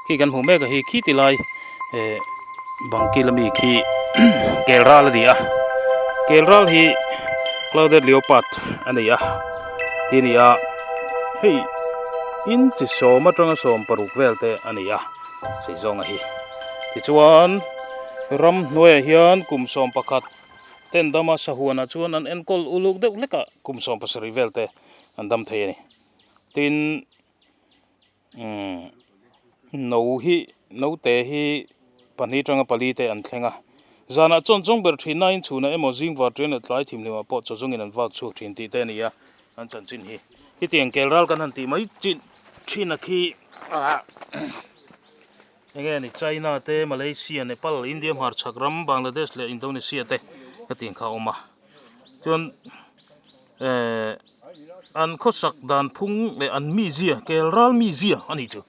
khi kan hu me ka hi khi ti lai bangki lami khi kelral dia kelral hi clouded leopard ania tinia hei in chi som atanga som paruk velte ania sei zonga hi ti chuan ram hnuai hian kum som pakhat ten dama sahuana chuan an enkol uluk deuh leka kum som pasari velte an dam thei ani tin no hi no te hi pani tanga pali te an thlenga zana chon chong ber thina in chuna emo jing war train atlai thimlima po chojong in an wak chu thin ti te ania an chan chin hi tiang kelral kan han ti mai chin thina khi enge ni China te Malaysia Nepal India har chakram Bangladesh le Indonesia te ka ting kha oma chon an khosak dan phung le an mi zia kelral mi zia ani chu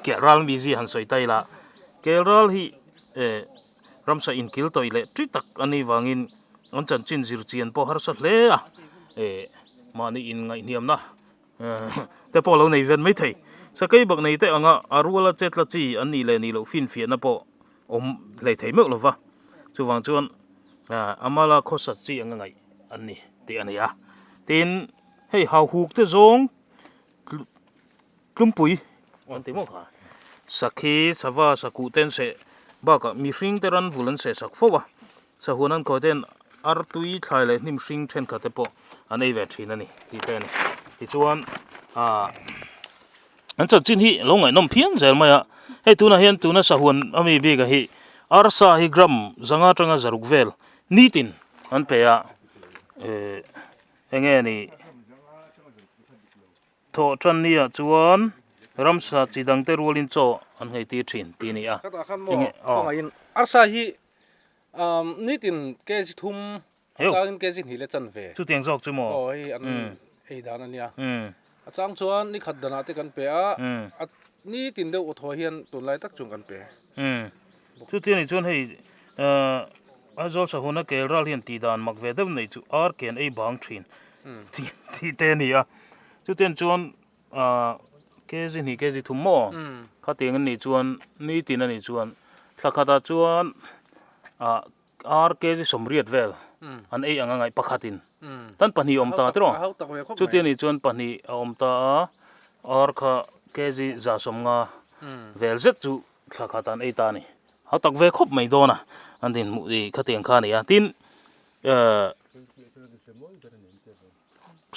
kelral mi zia han soi tai la kelral hi ramsa in kil toile tritak ani wangin an chan chin zir chian po har sa hle a mani in ngai niam na te po lo nei ven mai thei sakai bak nei te anga arwala chetla chi ani le ni lo fin fian na po om le thei me lo wa chuwang chuan amala khosat chi anga ngai ani ti ania tin hei hau huk te zong klumpui an ti mo kha sakhi sawa saku ten se baka mi hring te ran vulan se sak fowa sahuanan ko ten artui thlai le nim hring then kha te po anei ve thin ani ti ten ti chuan an chan chin hi lo ngai nom phian zel maya hei tuna hian tuna sahuan ami bi ga hi arsa hi gram zanga tanga zaruk vel nitin an pe ya enge ni tho tran nia chuan ramsa chidang te rolin cho an ngai ti thin ti ni a arsa hi nitin ke ji thum changin ke ji ni le chan ve chu tiang jok chu mo oi an ei dan ania achang chuan ni khat dana te kan pe a ni tin deuh tho hian tun lai tak chung kan pe chu tiang ni chuan hei Aizawl Sahuan kelral hian ti dan mak ve deuh nei chu ar ken ei bang thin ti te ni a chu tiang chuan ke ji thum mo kha tiang ni chuan ni tin ani chuan thlakhata chuan ar ke ji somriat vel an ei anga ngai pakhatin tan pani om ta tro chu tiang ni chuan pani om ta ar kha ke ji za som nga vel zet chu thlakhatan ei ta ni ha tak ve khop mai dona an din mu di kha tiang kha ni a tin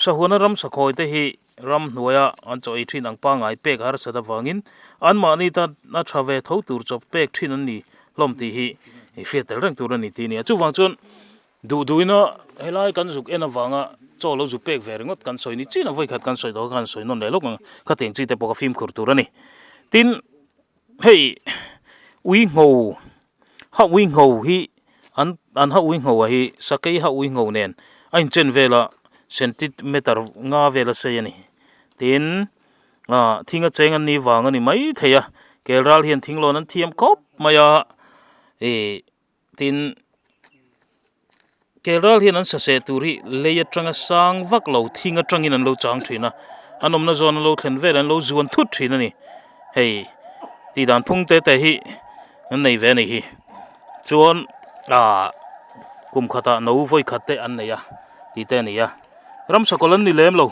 sahuana ram sakhoi te hi ram hnuaya an choi thin ang pa ngai pek har sada wangin an mani ta na thave tho tur chop pek thin an ni lom ti hi hriatel rang tur ani ti ni chu wang chun duina helai kan zuk ena wanga cho lo zu pek ver ngot kan soi ni china voi khat kan soi do kan soi non le lok kha teng chi te poka film khur tur ani tin hei ui ngau ha ui ngau hi an ha ui ngau hi sakai ha ui ngau nen ain chen vela centimeter nga vela se ani tin thinga cheng an ni wang ani mai theya kelral hian thinglon an thiam khop maya tin kelral hian an sa se turi leya tanga sang vak lo thinga tangin an lo chang thina anom na zon lo thlen vel an lo zuan thut thina ni hei ti dan phung te hi an nei ve nei hi chuan kum khata no voi khatte an neya ti te ni ya ram sakolan ni lem lo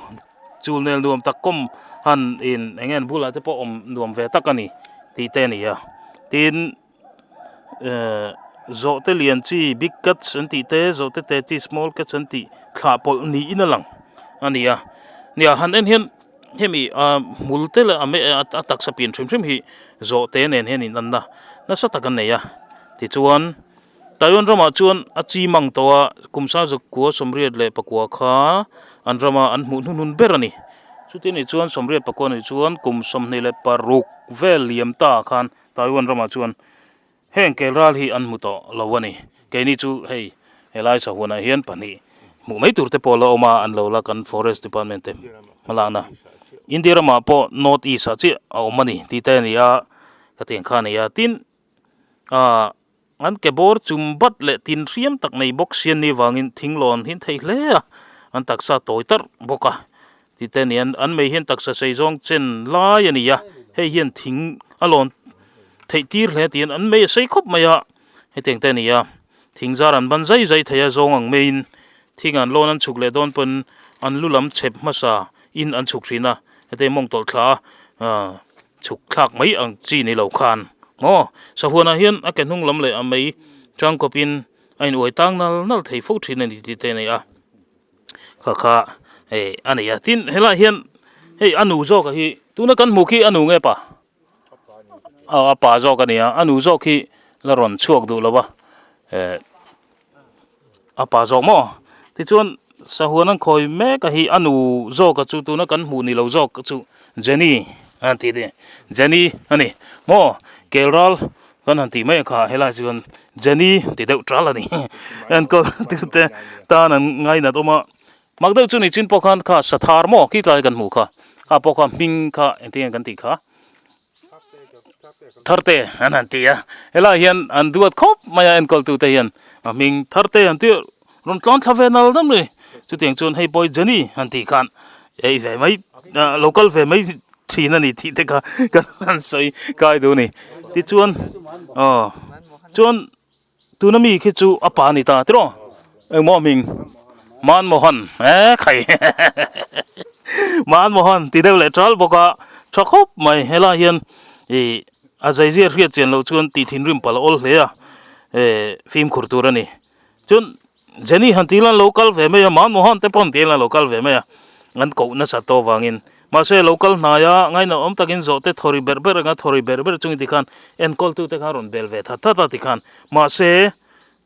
chul nel nuam takom han in engen bula te po om nuam ve takani ti te ni ya tin zo te lian chi big cuts an ti te zo te chi small cuts an ti kha pol ni inalang ania nia han en hian hemi multe la ame atak sa pin thrim hi zo te nen hen in anna na sa takan ne ya ti chuan tayon rama chuan achi mang towa kumsa zo ko somriat le pakwa kha an rama an hun berani chuti ni chuan somriat pakwa ni chuan kum som ni le paruk vel liam ta khan tayon rama chuan heng kelral hi an muto lawani ke ni chu hei helai Sahuan hian pani mu mai turte polo oma an lo la kan forest department te malana India rama po north east achi omani ti te ni ya ka teng kha ni ya tin an kebor chumbat le tin riam tak nei box sian ni wangin thinglon hin thei hle an taksa toitar boka ti te ni an mei hian taksa seizong chen lai ani ya hei hian thing alon thei tir hle tin an me sei khop maya he teng te nia thingzar an ban zai zai theya zong ang mein thingan lon an chuk le don pon an lulam chep masa in an chuk rina ate mong tol thla chuk thlak mai ang chi ni lo khan ngo sahuana hian a ken hung lam le a mai tang kopin ain oi tang nal thei fo thin ani ti te nei a kha ania tin hela hian hei anu zo ka hi tuna kan mu khi anu nge pa pa zo ka nia anu zo khi la ron chuak du lawa pa zo mo ti chuan sahuan an khoi me ka hi anu zo ka chu tuna kan mu ni lo zo ka chu Jenny anti de Jenny ani mo kelral kan anti me kha hela chuan Jenny ti deuh tral ani an ko tu te ta nan ngai na to ma mặc đâu chu ni chin pokhan kha sathar mo ki tlai kan mu kha pokha ming kha entiang kan ti kha tharte anan tia ela hian an duat khop maya en kol tu te hian ming tharte an ti ron tlon thavenal dam ni chu tiang chun hei boy jani an ti khan ei ve mai local ve mai thina ni thi te kha kan soi kai du ni ti chuan chuan tu na mi khi chu apa ni ta tro mo ming man mohan khai man mohan ti deuh le tral boka thakop mai hela hian azai zia riat chen lo chuan ti thin rim pal ol hle a film khurtur ani chun Jenny hantila local ve me man mohan te pon tela local ve me an ko na sa to wangin ma se local na ya ngai na om takin zo te thori berber nga thori berber chung ti khan en kol tu te kharon bel ve tha ti khan ma se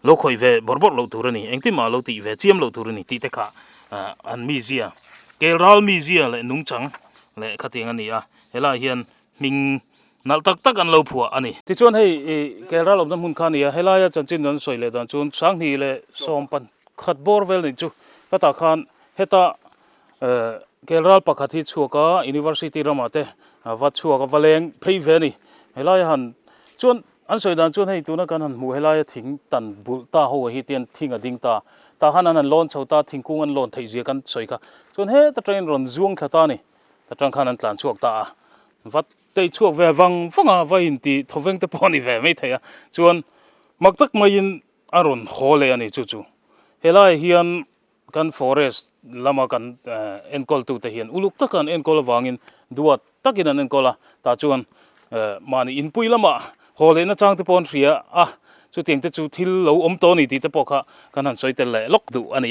lo khoi ve borbor lo turani engti ma lo ti ve chiam lo turani ti te kha an mi zia kelral mi zia le nungchang le khating ani a hela hian ming nal tak tak an lo phua ani ti chon hei kelral om mun khan ya hela ya chanchin nan soi le dan chun sang ni le som pan khat bor vel ni chu kata khan heta kelral pakhathi chuaka university ramate wat chuaka valeng phei ve ni hela ya han chun an soi dan chun hei tuna kan han mu hela ya thing tan bul ta ho hi tian thing a ding ta han an lon chota thingkung an lon thei zia kan soi kha chun he ta train ron zuang thata ni ta tang khan an tlan chuak ta wat tei chuak ve wang fanga vain ti thoveng te poni ve mai theya chuan maktak main aron hole ani chu chu helai hian kan forest lama kan enkol tu te hian uluk takan enkol wangin duat takin an enkola ta chuan mani inpui lama hole na chang te pon ria chu tiang te chu thil lo om to ni ti te pokha kan han soi te le lok du ani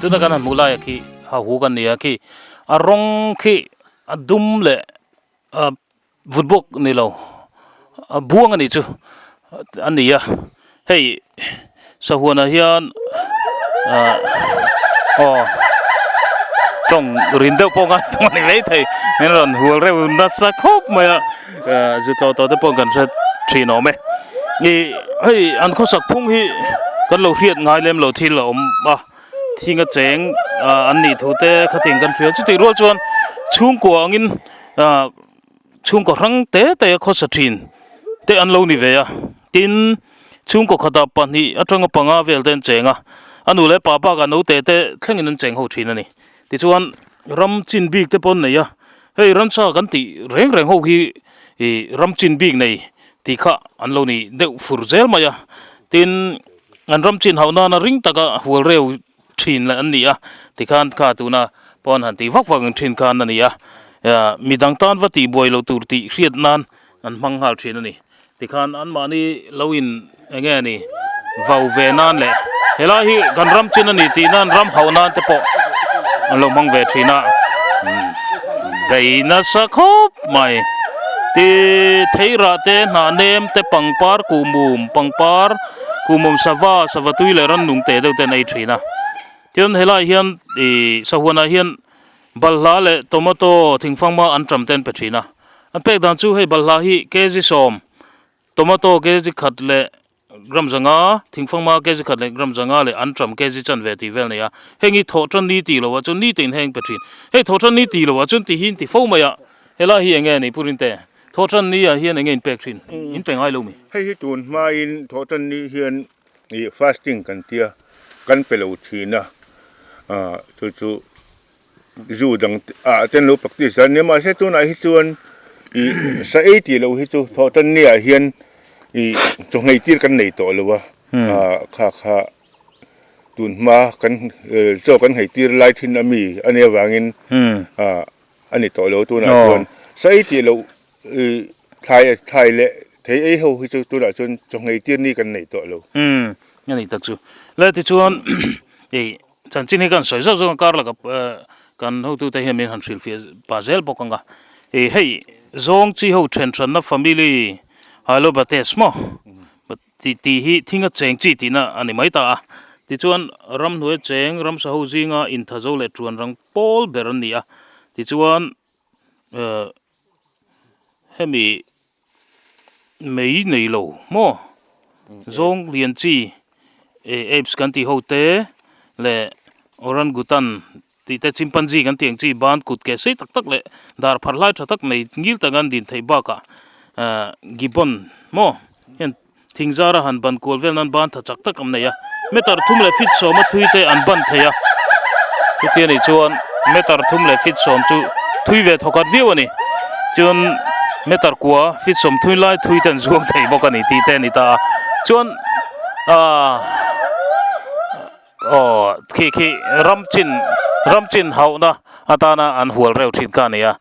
tuna kan mulai ki ha hu kan nia ki arong ki adum le vutbok ni lo buang ani chu ania hei Sahuan hian trong rinda ponga tong ni lei thei nên ron hual reu na sa khop ma zu to te pong kan sa thi no me ni hei an kho sak phung hi kan lo riat ngai lem lo thil lo ba thinga cheng an ni thu te khating kan fial chu ti ro chuan chung ko angin chung ko rang te kho sa thin te an lo ni ve ya tin chung ko khada pan hi atanga panga vel ten chenga anu le papa ga no te thlengin an cheng ho thin ani ti chuan ram chin bik te pon nei ya hei ran sa kan ti reng ho hi ram chin bik nei ti kha an lo ni deuh fur zel ma ya tin an ram chin hauna na ring taka hual reu thin la an ni a ti khan kha tu na pon han ti vak wang thin khan ani a midang tan wati boi lo tur ti riat nan an mang hal thin ani ti khan an mani loin enge ni vau ve nan le hela hi kan ram chin ani ti nan ram hauna te po an lo mang ve thina dei na sa khop mai ti theira te na nem te pangpar pangpar kumum savatui le ran nung te deuh te nei thina tion hela hian sahuana hian balhla le tomato thingfangma an tram ten pe thina an pek dan chu hei balhla hi kg som tomato kg khat le gram zanga thingfangma kg khat le gram zanga le an tram kg chan ve ti vel neya hengi tho tran ni ti lo wa chu ni tin heng pe thin hei tho tran ni ti lo wa chun ti hin ti fo ma ya hela hi enge ni purin te tho tran ni ya hian enge in pek thin in peng ai lo mi hei tun ma in tho tran ni hian fasting kan tia kan pelo thina chu zu dang ten lo practice dan ne ma se tu na hi chuan sa e ti lo hi chu tho tran ni a hian chu ngai tir kan nei to lo wa kha tun ma kan cho kan ngai tir lai thin ami ane wangin ani to lo tu na chuan sa e ti lo thai le thei e ho hi chu tu la chuan chu ngai tir ni kan nei to lo ani tak chu le ti chuan chan chin hi kan soi zo kar la kan ho tu te hem han sil fi pazel bokanga hei zong chi ho thren na family halo bates mo but ti hi thinga cheng chi ti na ani mai ta ti chuan ram hnuai cheng ram sa ho zinga in thazo le truan rang pol beran nia ti chuan hemi mei nei lo mo zong lian chi apes kan ti ho te le orangutan ti te chimpanzee kan tiang chi ban kut ke sei tak le dar pharlai tha tak nei ngil ta gan din thei ba ka gibbon mo hen thingzara han ban kol vel nan ban tha chak tak am neya metar thum le fit so ma thui te an ban theya chu ti nei chuan metar thum le fit som chu thui ve thokat viu ani chuan metar kwa fit som thui lai thui ten zuang thei bok ani ti te ni ta chuan khi ram chin hau na atana an hual reu thin ka nia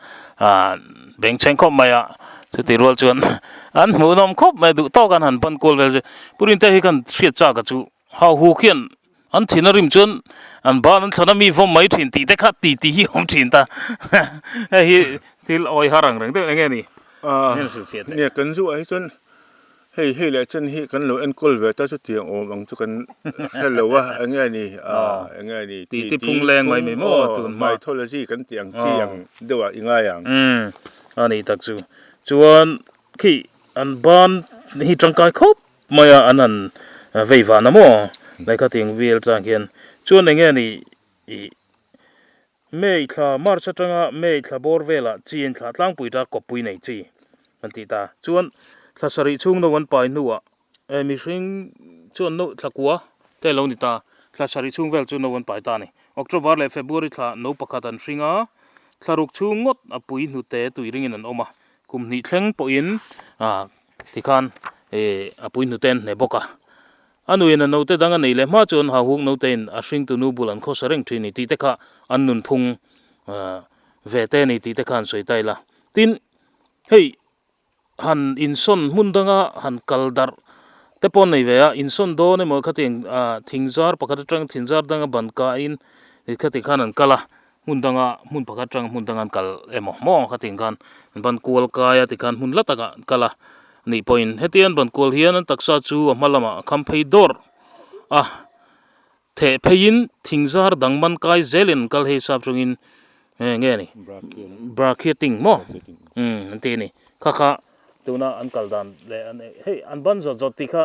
beng cheng khop maya chu ti rol chuan an mu nom khop mai du to kan han ban kol vel purin te hi kan thriat cha ka chu hau hu khian an thinarim chuan an ban an thana mi vom mai thin ti te kha ti hi hom thin ta hi til oi harang reng te nge ni ne kan zu ai chuan hei le chen hi kan lo en kol ve ta chu tiang om ang chu kan hello wa anga ni ti phung leng mai me mo tun mythology kan tiang chi ang dewa inga yang ani tak chu chuan khi an ban hi tangkai khop maya anan veiwa na mo lai kha ting vil chang hian chuan enge ni mei thla mar chatanga mei thla bor vela chin thla tlang puita kopui nei chi anti ta chuan thlasari chung no wan pai nuwa mi hring chuan no thlakua te lo ni ta thlasari chung vel chu no wan pai ta ni october le february thla no pakhat an hringa tharuk chung ngot apui nu te tuiring an oma kumni thleng po in ti khan apui nu ten ne boka anuin no te danga nei le ma chon ha huk no ten a hring tu nu bulan kho sareng thini ti te kha an nun phung ve te ni ti te khan soi tai la tin hei han inson mundanga han kaldar te pon nei ve a inson do ne mo khating thingzar pakhat tang thingzar danga ban ka in khati khan an kala mundanga mun pakhat tang mundangan kal emo mo khating khan ban kol ka ya ti khan mun lataka kala ni point hetian ban kol hian an taksa chu malama khamphei dor the phayin thingzar dangman kai zelen kal he sap chungin nge ni bracketing mo ante ni kha tuna an kal dan le an hey an ban zo ti kha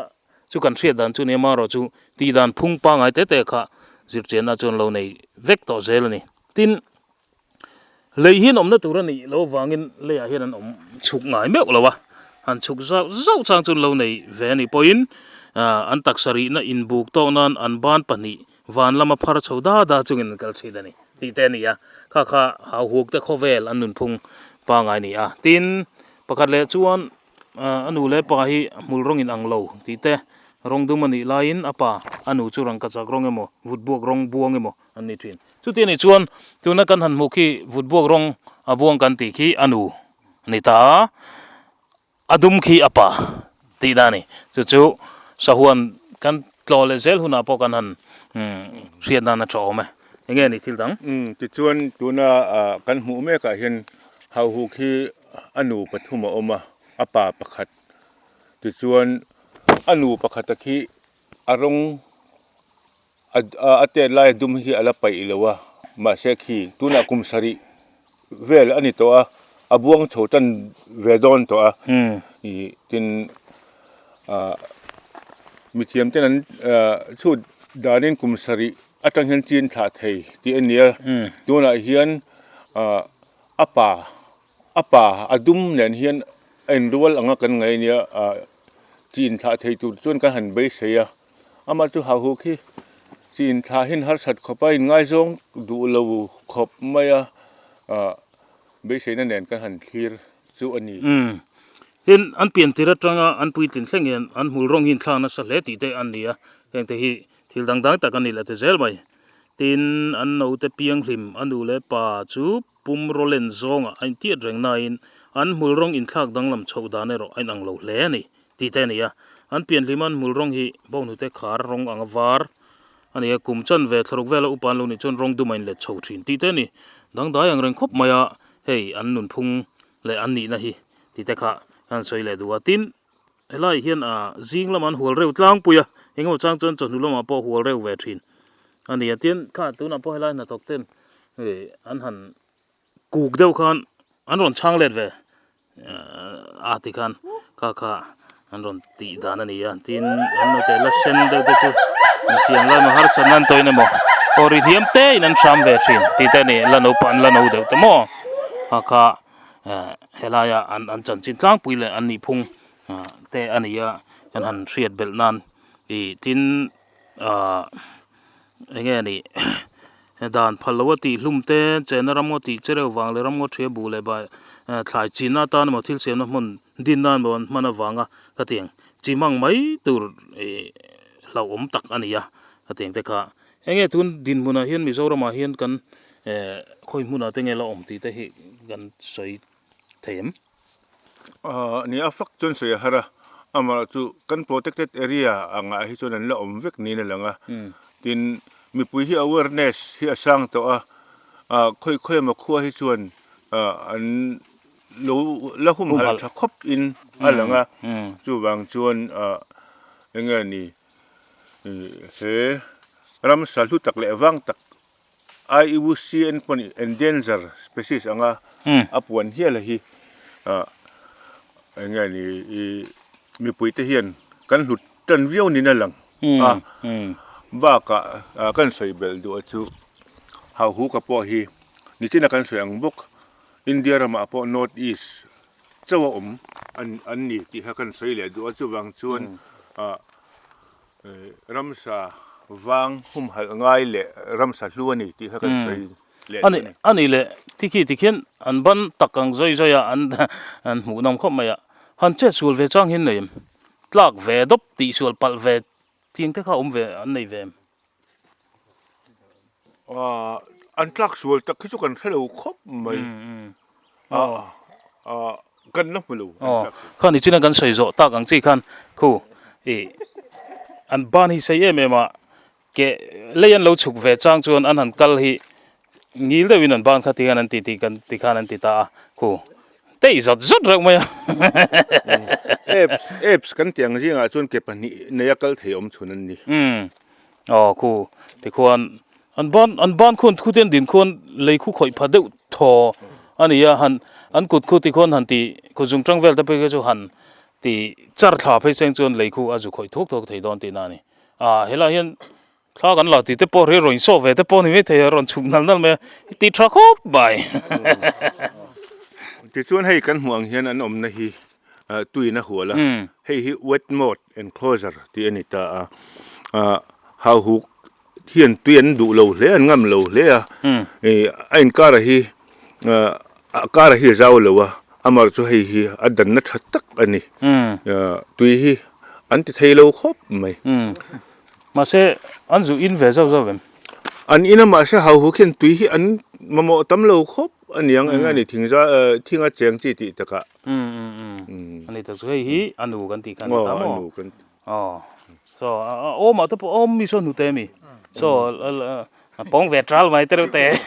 chu kan thriat dan chu ne ma ro chu ti dan phung pa ngai te kha zir chen na chon lo nei vek to zel ni tin lei hin om na tur ni lo wangin le a hian an om chuk ngai mek lo wa an chuk zau chang chun lo nei ve ni poin an taksari na in buk to nan an ban pani van lama phar choda da chungin kal thidani ti te ni ya kha ha huk te khovel an nun phung pa ngai ni a tin pakat le chuan anu le pa hi mulrong in anglo ti te rong du mani lain apa anu chu rang ka chak rong emo vutbuak rong buang emo an ni thin chu ti ni chuan tuna kan han mukhi vutbuak rong abuang kan ti khi anu ni ta adum khi apa ti da ni chu sahuan kan tlole zel huna po kan han riat na tho me nge ni thil dang ti chuan tuna kan mu me ka hian hau hu khi anu pathuma oma apa pakhat ti chuan anu pakhat khi arong ate lai dum hi ala pai ilawa ma se khi tuna kumsari vel ani to a abuang chotan vedon to a i tin mithiam tenan chu danin kumsari atang hian chin tha thei ti ania tuna hian apa adum nen hian en rual anga kan ngai nia chin tha thei tu chun kan han bei seya ama chu ha hu khi chin tha hin har sat khopa in ngai zong du lo khop maya bei sei na nen kan han thlir chu ani hin an pian tira tanga an pui tin thlengin an hmul rong hin thlang na sa hle ti te an nia teng te hi thil dang dang tak ani la te zel mai tin an no te piang hlim anu le pa chu pum rolen zonga an ti reng na in an hmul rong in thak dang lam chho da ne ro an ang lo hle ni ti te nia an pian hlim an hmul rong hi bo nu te khar rong anga var ani kum chan ve thlorok vela upan lo ni chon rong du main le chho thin ti te ni dang dai ang reng khop maya hei an nun phung le an ni na hi ti te kha an soi le duwa tin helai hian zing lam an hual reu tlang puya engo chang chon chon nu lama po hual reu ve thin ani atien kha tu na po helai na tok ten an han kuk deuh khan an ron chang let ve ti khan kha an ron ti dan ani ya tin an no te la sen de chu fiang la ma har san nan toy ne mo ori thiam te in an sam ve thin ti te ni la no pan la no de te mo kha helaya an chan chin tlang pui le an ni phung te ani ya kan han riat bel nan i tin enge ni dan phalawati hlumte chenaramoti chereu wangle ramngo thre bu le ba thlai china tan mo thil sem na mun din nan bon mana wanga kateng chimang mai tur lau om tak ania kateng te kha enge tun din muna hian mizorama hian kan khoi muna tenge la om ti te hi gan soi them ni afak chon se hara ama chu kan protected area anga hi chon an la om vek ni na langa tin mi pui hi awareness hi asang to khoi ma khua hi chuan an lo la hum hal tha khop in alanga chu wang chuan enga ni he ram salu tak le wang tak ai u cn pon endanger species anga apuan hi la hi enga ni mi pui te hian kan hlut tan viau ni na lang ba ka kan soi bel du chu hau hu ka po hi ni china kan soi ang bok india rama po north east chawa an ni ti ha kan soi le du chu wang chuan ramsa wang hum hal ngai le ramsa hluani ti ha kan soi le ani le tikhian an ban takang zoi zoya an hu nam khop maya han che sul ve chang hin nei tlak ve dop ti sul pal ve ting te kha ve an nei ve an tlak sul tak chu kan thelo khop mai kan na mulu khan ni china kan soi zo tak ang chi khan khu an ban hi sei em ma ke leyan lo chuk ve chang chuan an han kal hi ngil de win an ban kha ti kan an ti kan ti khan an ti ta khu te zot rang maya apps kan tiang jinga chun ke pani neya kal thei om chunan ni khu thì khuan an ban khuan khu ten din khuan lấy khu khoi phá deuh thò anh ấy han cụt khu thì khuan han thì khu dùng trăng vel tập cái chỗ han thì char thả phải sang chuan lấy khu azu khoi thúc thúc thấy đòn thì nani hela hian thla kan la ti te po re roin so ve te po ni me the ron chuk nal me ti thra khop bai thì chuan hay kan huang hian an om na hi tui na huala hi wet mode enclosure ti ani ta how hook hian tuyen du lo le an ngam lo le ain kara hi zaw lo wa amar chu hi adan na that tak ani tui hi an ti thei lo khop mai mà sẽ anh dù in về sao vậy an ina ma se how hook hian tui hi an mamo tam lo khop an yang anga ni thinga cheng chi ti taka anh ấy tự hi anh u kan ti kan ta mo kan so mà tập mi so nu te mi so bong ve tral mai te te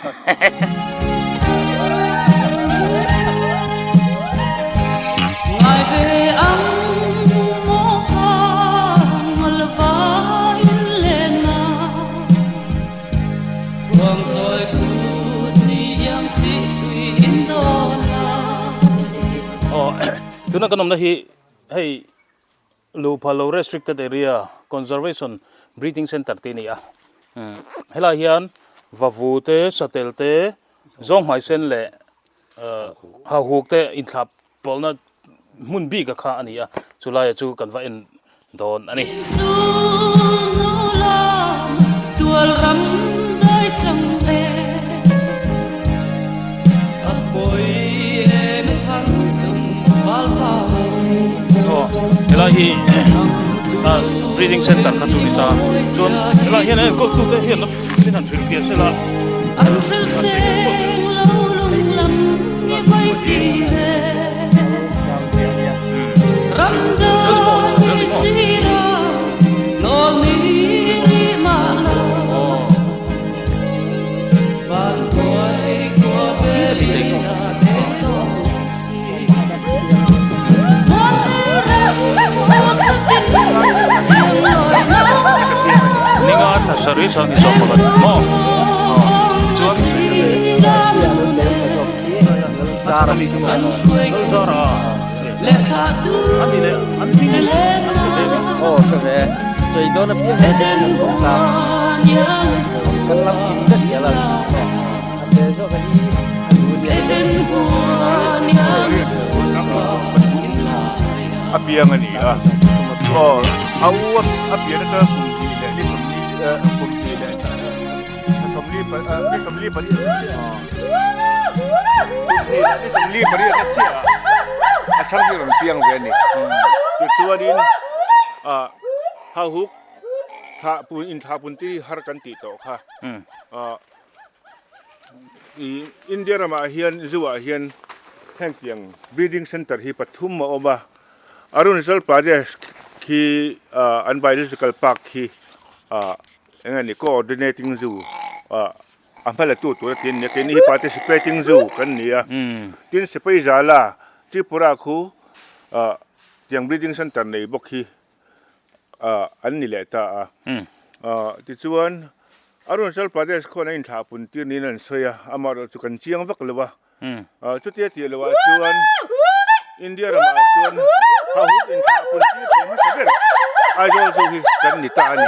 tu na kanom na hi hey low restricted area conservation breeding center te ni hela hian vavu te satel te zong mai sen le ha huk te in thap polna mun bi ka kha ani chulai chu kan va in don ani tual ram dai chang le apoi em hang hela hi breeding center ka chulita chon hela hian ko tu te hian sin han thil pia sela Sorry, so it's all about more. Trời đó là biết hết đến cũng sao cần làm rất nhiều lần để cho cái apiang ani apiang na kumli le somli pari na chia achang ki ron piang ve ni tu chuanin ha huk tha pun ti har kan ti to kha India rama hian zuwa hian thank yang breeding center hi pathum ma oba Arunachal Pradesh ki biological park ki engani coordinating zoo amphala tu tin ne ken hi participating zoo kan nia tin sepai zala Tripura khu yang breeding center nei bok hi an ni le ta ti chuan Arunachal Pradesh ko na in tha pun tir ni nan soya amar chu kan chiang vak lewa chu te ti lewa chuan India rama chuan ha hu in tha pun tir ma saber Aizawl Sahuan kan ni ta ni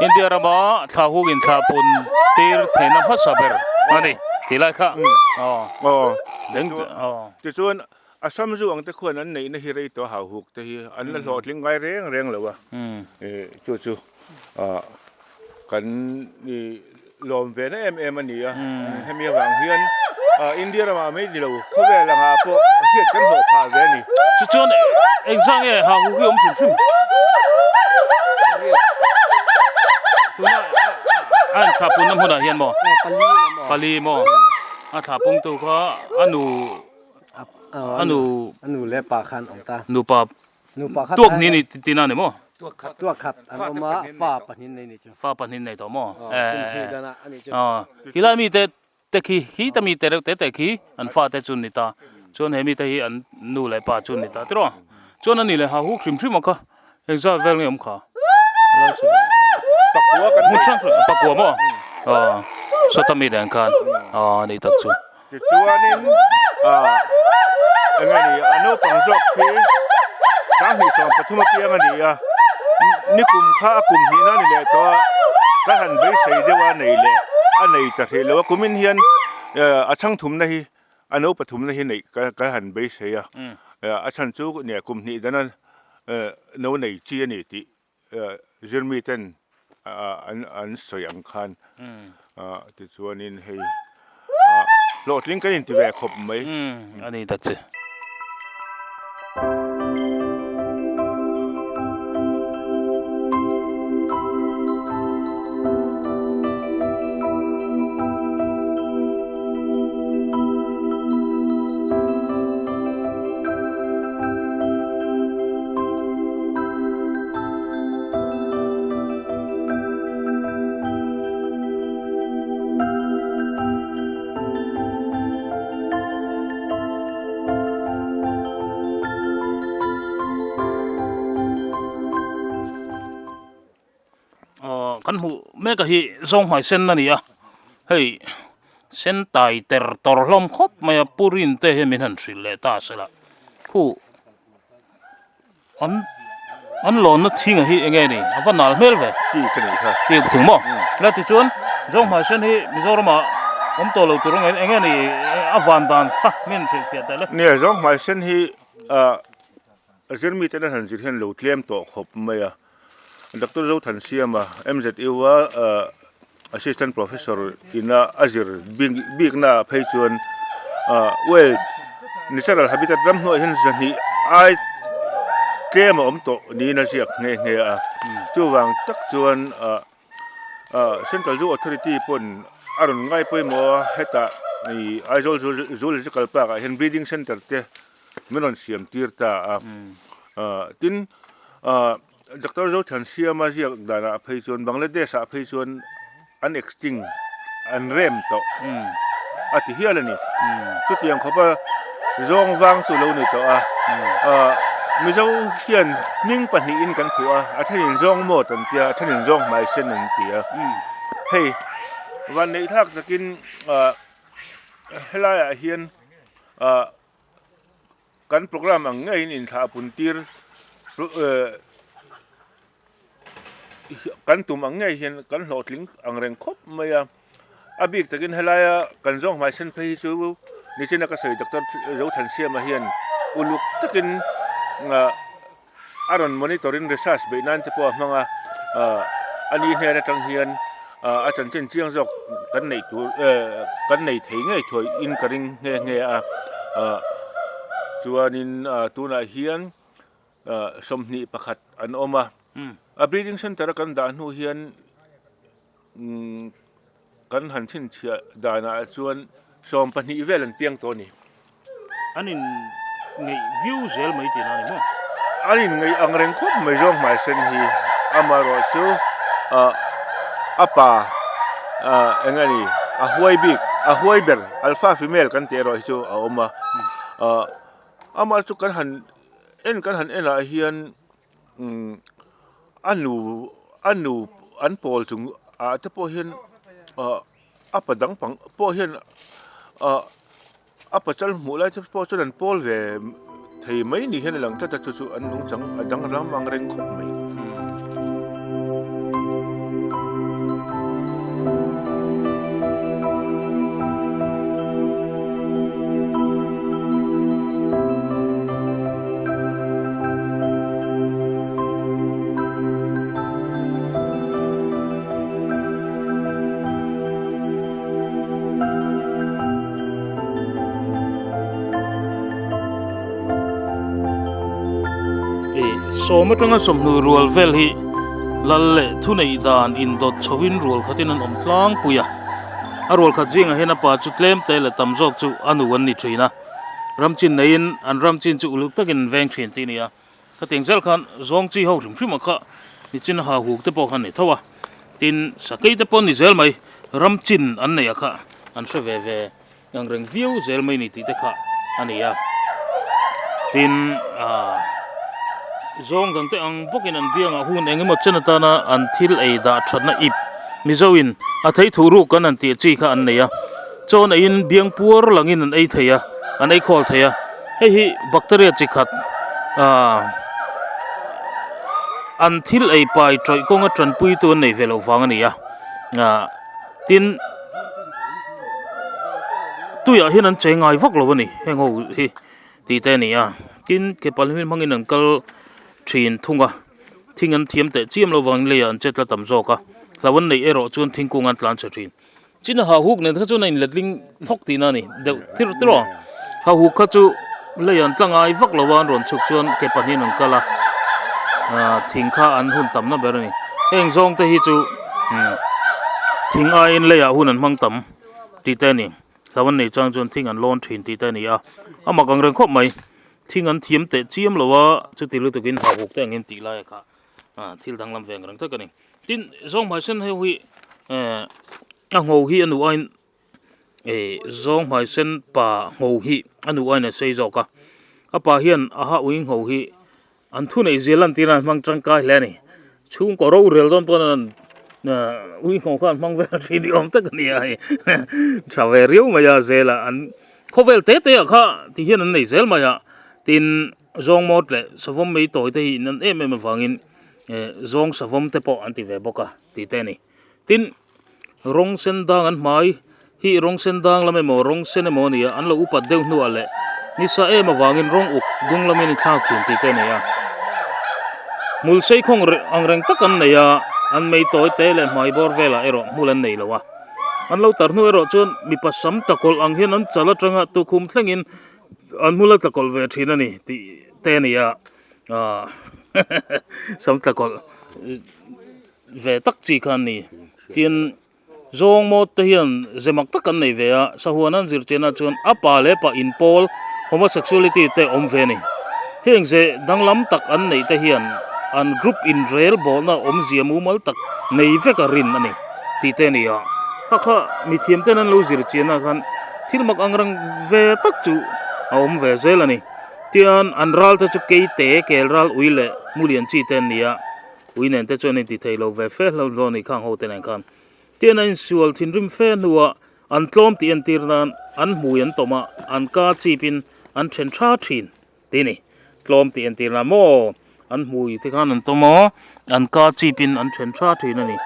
India rama tha hu in tha pun tir thena ma saber ani tilai kha deng ti chuan asam zu ang te khon an nei na hi rei to ha huk te hi an la hlot ling ngai reng lewa chu kan ni lom ve na ani hemi wang hian India rama mai di lo khobe la nga po hiat kan ho pha ve ni chu chuan exang ha hu ki phim tuna an tha pun nam huna hian mo pali mo tha pung tu kha anu le pa khan ong ta nu pa tuak ni tina ne mo tua khat an oma fa panin nei ni chu fa panin nei to mo hila mi te khi hi ta mi te khi an fa te chun ni ta chon he mi te hi an nu le pa chun ni ta tro chon ani le ha hu khrim ma kha exa vel ngem kha pakua kan mun sang pakua mo so tami dan kan ni tak chu chuanin engani ano pangjok khi sang hi som pathuma piang ani ni kum kha kum hi na ni le to ka han bei sei dewa nei le anei ta the lo kumin hian achang thum na hi ano pathum na hi nei ka han bei sei achan chu ne kum ni danan no nei chi ani ti jermi ten an soyang khan ti chuanin hei lotling kan in ti ve khop mai ani tak che kan hu me ka hi zong mai sen na ni hei sen tai ter tor hlom khop maya purin te he min han thil le ta sela khu an lon na thing hi enge ni avanal mel ve ti kan ni ha ti thing mo la ti chuan zong mai sen hi mizorama to lo turong enge ni avan dan fa min thil fe ta le ne zong mai sen hi jermi ten han jir hen lo tlem to khop mai Dr. Aizawl Sahuan MZU assistant professor ina azir big na phaichuan well natural habitat ram no hin jani ai kem om to ni na siak nge chuwang tak chuan central zoo authority pon aron ngai poi mo heta ni Aizawl zoological park hen breeding center te menon siam tirta tin Dr. Aizawl Sahuan maziak dana phaichuan Bangladesh a phaichuan an extinct an rem to ati hialani chutiang khopa zong wang chu lo ni to mizo hian ning pani in kan phua athanin zong mo tan tia athanin zong mai sen an tia hei wan nei thak takin helaya hian kan program ang ngai in tha puntir kan tum ang ngai hian kan hlotling ang reng khop maya abik takin helaya kan zong mai sen phei chu ni china ka sei Dr. Aizawl Sahuan hian uluk takin aron monitoring research be nan te po manga ani hera tang hian achan chen chiang jok kan nei tu kan nei thei ngai thoi in karing nge chuanin tuna hian somni pakhat an oma a breeding center kan da nu hian kan han chin chia dana chuan som pani velan piang to ni anin ngai view zel mai ti na ni mo anin ngai angreng khop mai jong mai sen hi amaro chu apa engani a huai big a huai ber alpha female kan te ro chu a oma amal chu kan han ena hian anu an pol chung te po hian apadang pang po hian apachal mulai te po chuan pol ve thei mai ni hian lang ta chu an nung chang adang ram ang reng khop mai so matanga somnu rual vel hi lalle thunei dan in dot chawin rual khatin an omtlang puya a rual khat jinga hena pa chu tlem te le tamjok chu anu wan ni thina ramchin nein an ramchin chu uluk takin veng thin ti nia khating zel khan zong chi ho rim thrim kha ni chin ha huk te po khan ni thawa tin sakai te pon ni zel mai ramchin an nei kha an hre ve ang reng view zel mai ni ti te kha ania tin zong dang te ang bokin an biang a hun enge mo chen ta na an thil ei da thatna ip mi zoin a thei thuru kan an ti chi kha an neya chon in biang pur langin an ei theya an ei khol theya hei hi bacteria chi khat an thil ei pai troi konga tran pui tu nei velo wang ania tin tuya hian an chengai vak lo ni hengo hi ti te nia tin ke palhin mangin an kal thin thunga thingan thiam te chiam lo wang le an chetla tam zo ka lawan nei ero chun thingkung an tlan che thin chin ha huk ne tha chu nei letling thok ti na ni de tir tiro ha huk kha chu le an tlangai vak lo wan ron chuk chuan ke palhin an kala thing kha an hun tam na ber ni heng zong te hi chu thing a in le ya hun an mang tam ti te ni lawan nei chang chuan thing an lon thin ti te ni ama kang reng khop mai thing an thiam te chiam lo wa chu ti lu tukin ha huk te angin ti lai kha thil dang lam veng rang ta kani tin zong mai sen he hui a ngô hi anu ain zong mai sen pa ngô hi anu ain sei zo ka apa hian a ha wing ngô hi an thu nei zealam tiran mang trangkai le ni chung ko ro rel don pon an ui ngô khan mang ve thi ni om ta kani ai travel riu ma ya zela an khovel te te kha ti hian an nei zel ma ya tin zong mot le savom mei toi te hi nan em wangin zong savom te po anti ve boka ti te ni tin rong sen dang an mai hi rong sen dang lame mo rong sen mo ni an lo upat deu nu ale ni sa em wangin rong uk dung lamin thak thin ti te ni ya mul sei khong ang reng takan ne ya an mei toi te le mai bor vela ero mulan nei lo wa an lo tar nu ero chun mi pasam takol ang hian an chala tanga tu khum thlengin an mula takol ve thina ni ti te ni ya sam takol ve tak chi khan ni tin zong mo te hian zemak takan nei ve a sahuan an zir chena chun apa le pa in pol homosexuality te om ve ni heng ze danglam tak an nei te hian an group in rel bol na om ziamu mal tak nei ve ka rin ani ti te ni ya kha mi thiam ten an lo zir chena khan thilmak angrang ve tak chu om ve zelani tian an ral ta chu ke te kel ral uile mulian chi ten nia uinen te choni ti thailo ve fe lo ni khang ho ten an khan tian an sual thin rim fe nuwa an tlom ti an tirnan an muyan toma an ka chi pin an then tha thin ti ni tlom ti an tirna mo an mui te khan an tomo an ka chi pin an then tha thin ani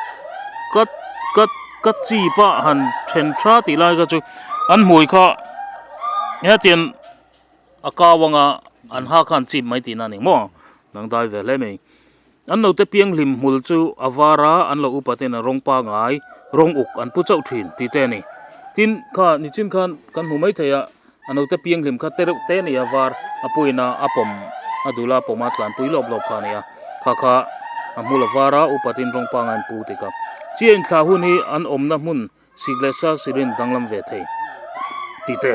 kat chi pa han then tha ti lai ka chu an mui kha ya tian akawanga an ha khan chi mai ti na ni mo nang dai ve le me an no te piang lim mul chu awara an lo upaten a rong pa ngai rong uk an pu chau thin ti te ni tin kha ni chin khan kan hu mai thaya an no te piang lim kha te ni awar apuina apom adula poma tlan pui lop kha ni a kha amul awara upatin rong pa ngan pu ti ka chien kha hu ni an om na mun siglesa sirin danglam ve thei ti te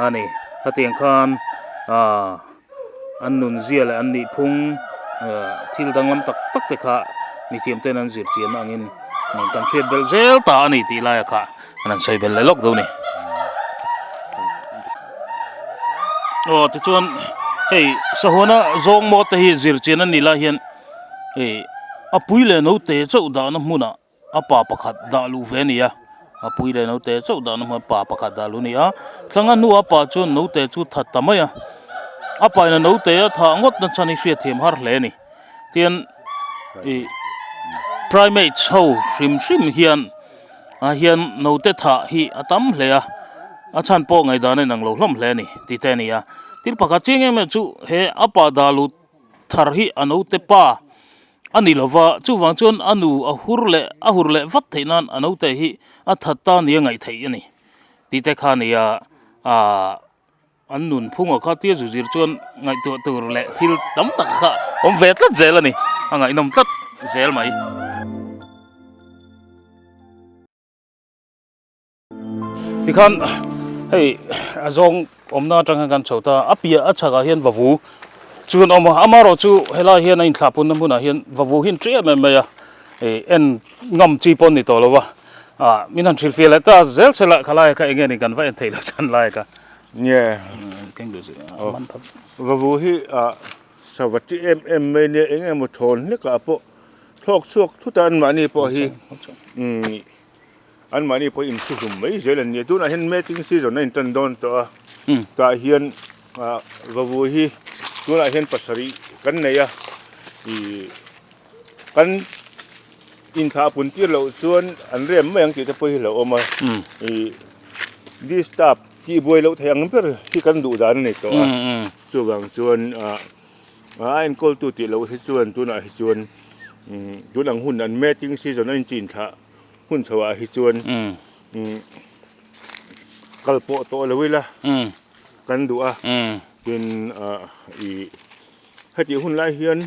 ani hatiang khan an nun zial an ni phung thil danglam tak te kha mi thiam ten an zir chian angin kan fiat bel zel ta ani ti la kha an sei bel lok do ni ti chuan hei sahona zong mo te hi zir chian an ni la hian apui le no te chau da na muna apa pakhat da lu ve ni ya apui le no te chau da na ma pa pakhat da lu ni ya thlanga nu apa chuan no te chu that tamaya apa na no te tha ngot na chani hria them har hle ni tian primates ho hrim hian hian no te tha hi atam hle a chan po ngai da ne nang lo hlom hle ni ti te ni ya til pakha ching em chu he apa dalu thar hi ano te pa ani lova chu wang chon anu ahurle vat theinan ano te hi a thatta ni ngai thei ani ti te kha ni ya an nun phunga kha tia zuzir chuan ngai tu le thil tam tak kha om ve tlat zel ani angai nom tlat zel mai ti khan hei azong omna tang kan chota apia achaga hian vavu chuan om amaro chu hela hian in thlapun namuna hian vavu hin tre me ya en ngam chi pon ni to lowa minan thil fiel ta zel sela khala ka engeni kan va en theilo chan lai ka yeah keng du vavu hi สวัสดีไม่เนี่ยเองมาชนนี่ก็พอทอกสุกทุกท่านมานี่พอฮีอันมานี่พออินสุดไม่ใช่เลยเนี่ยตัวนั้นเห็นเมติ้งซีจนนั่นตันโดนตัวตาเฮียนกบูฮีตัวนั้นเห็นปัสสรีกันเนี่ยกันอินทาปุ่นที่เราส่วนอันเรียมไม่ยังติดไปเราเอามาดิสตาบที่บวยเราแทงนั่นเพื่อที่กันดูด้านนี่ตัวส่วนบางส่วนอันก็ตัวที่เราให้ส่วนตัวนั้นให้ส่วนตัวหลังหุ่นอันเมติ้งซีจนนั่นจีนท่าหุ่นสวาให้ส่วนกระโปะตัวเราไว้ละกันดูเป็นให้ที่หุ่นไล่เฮียน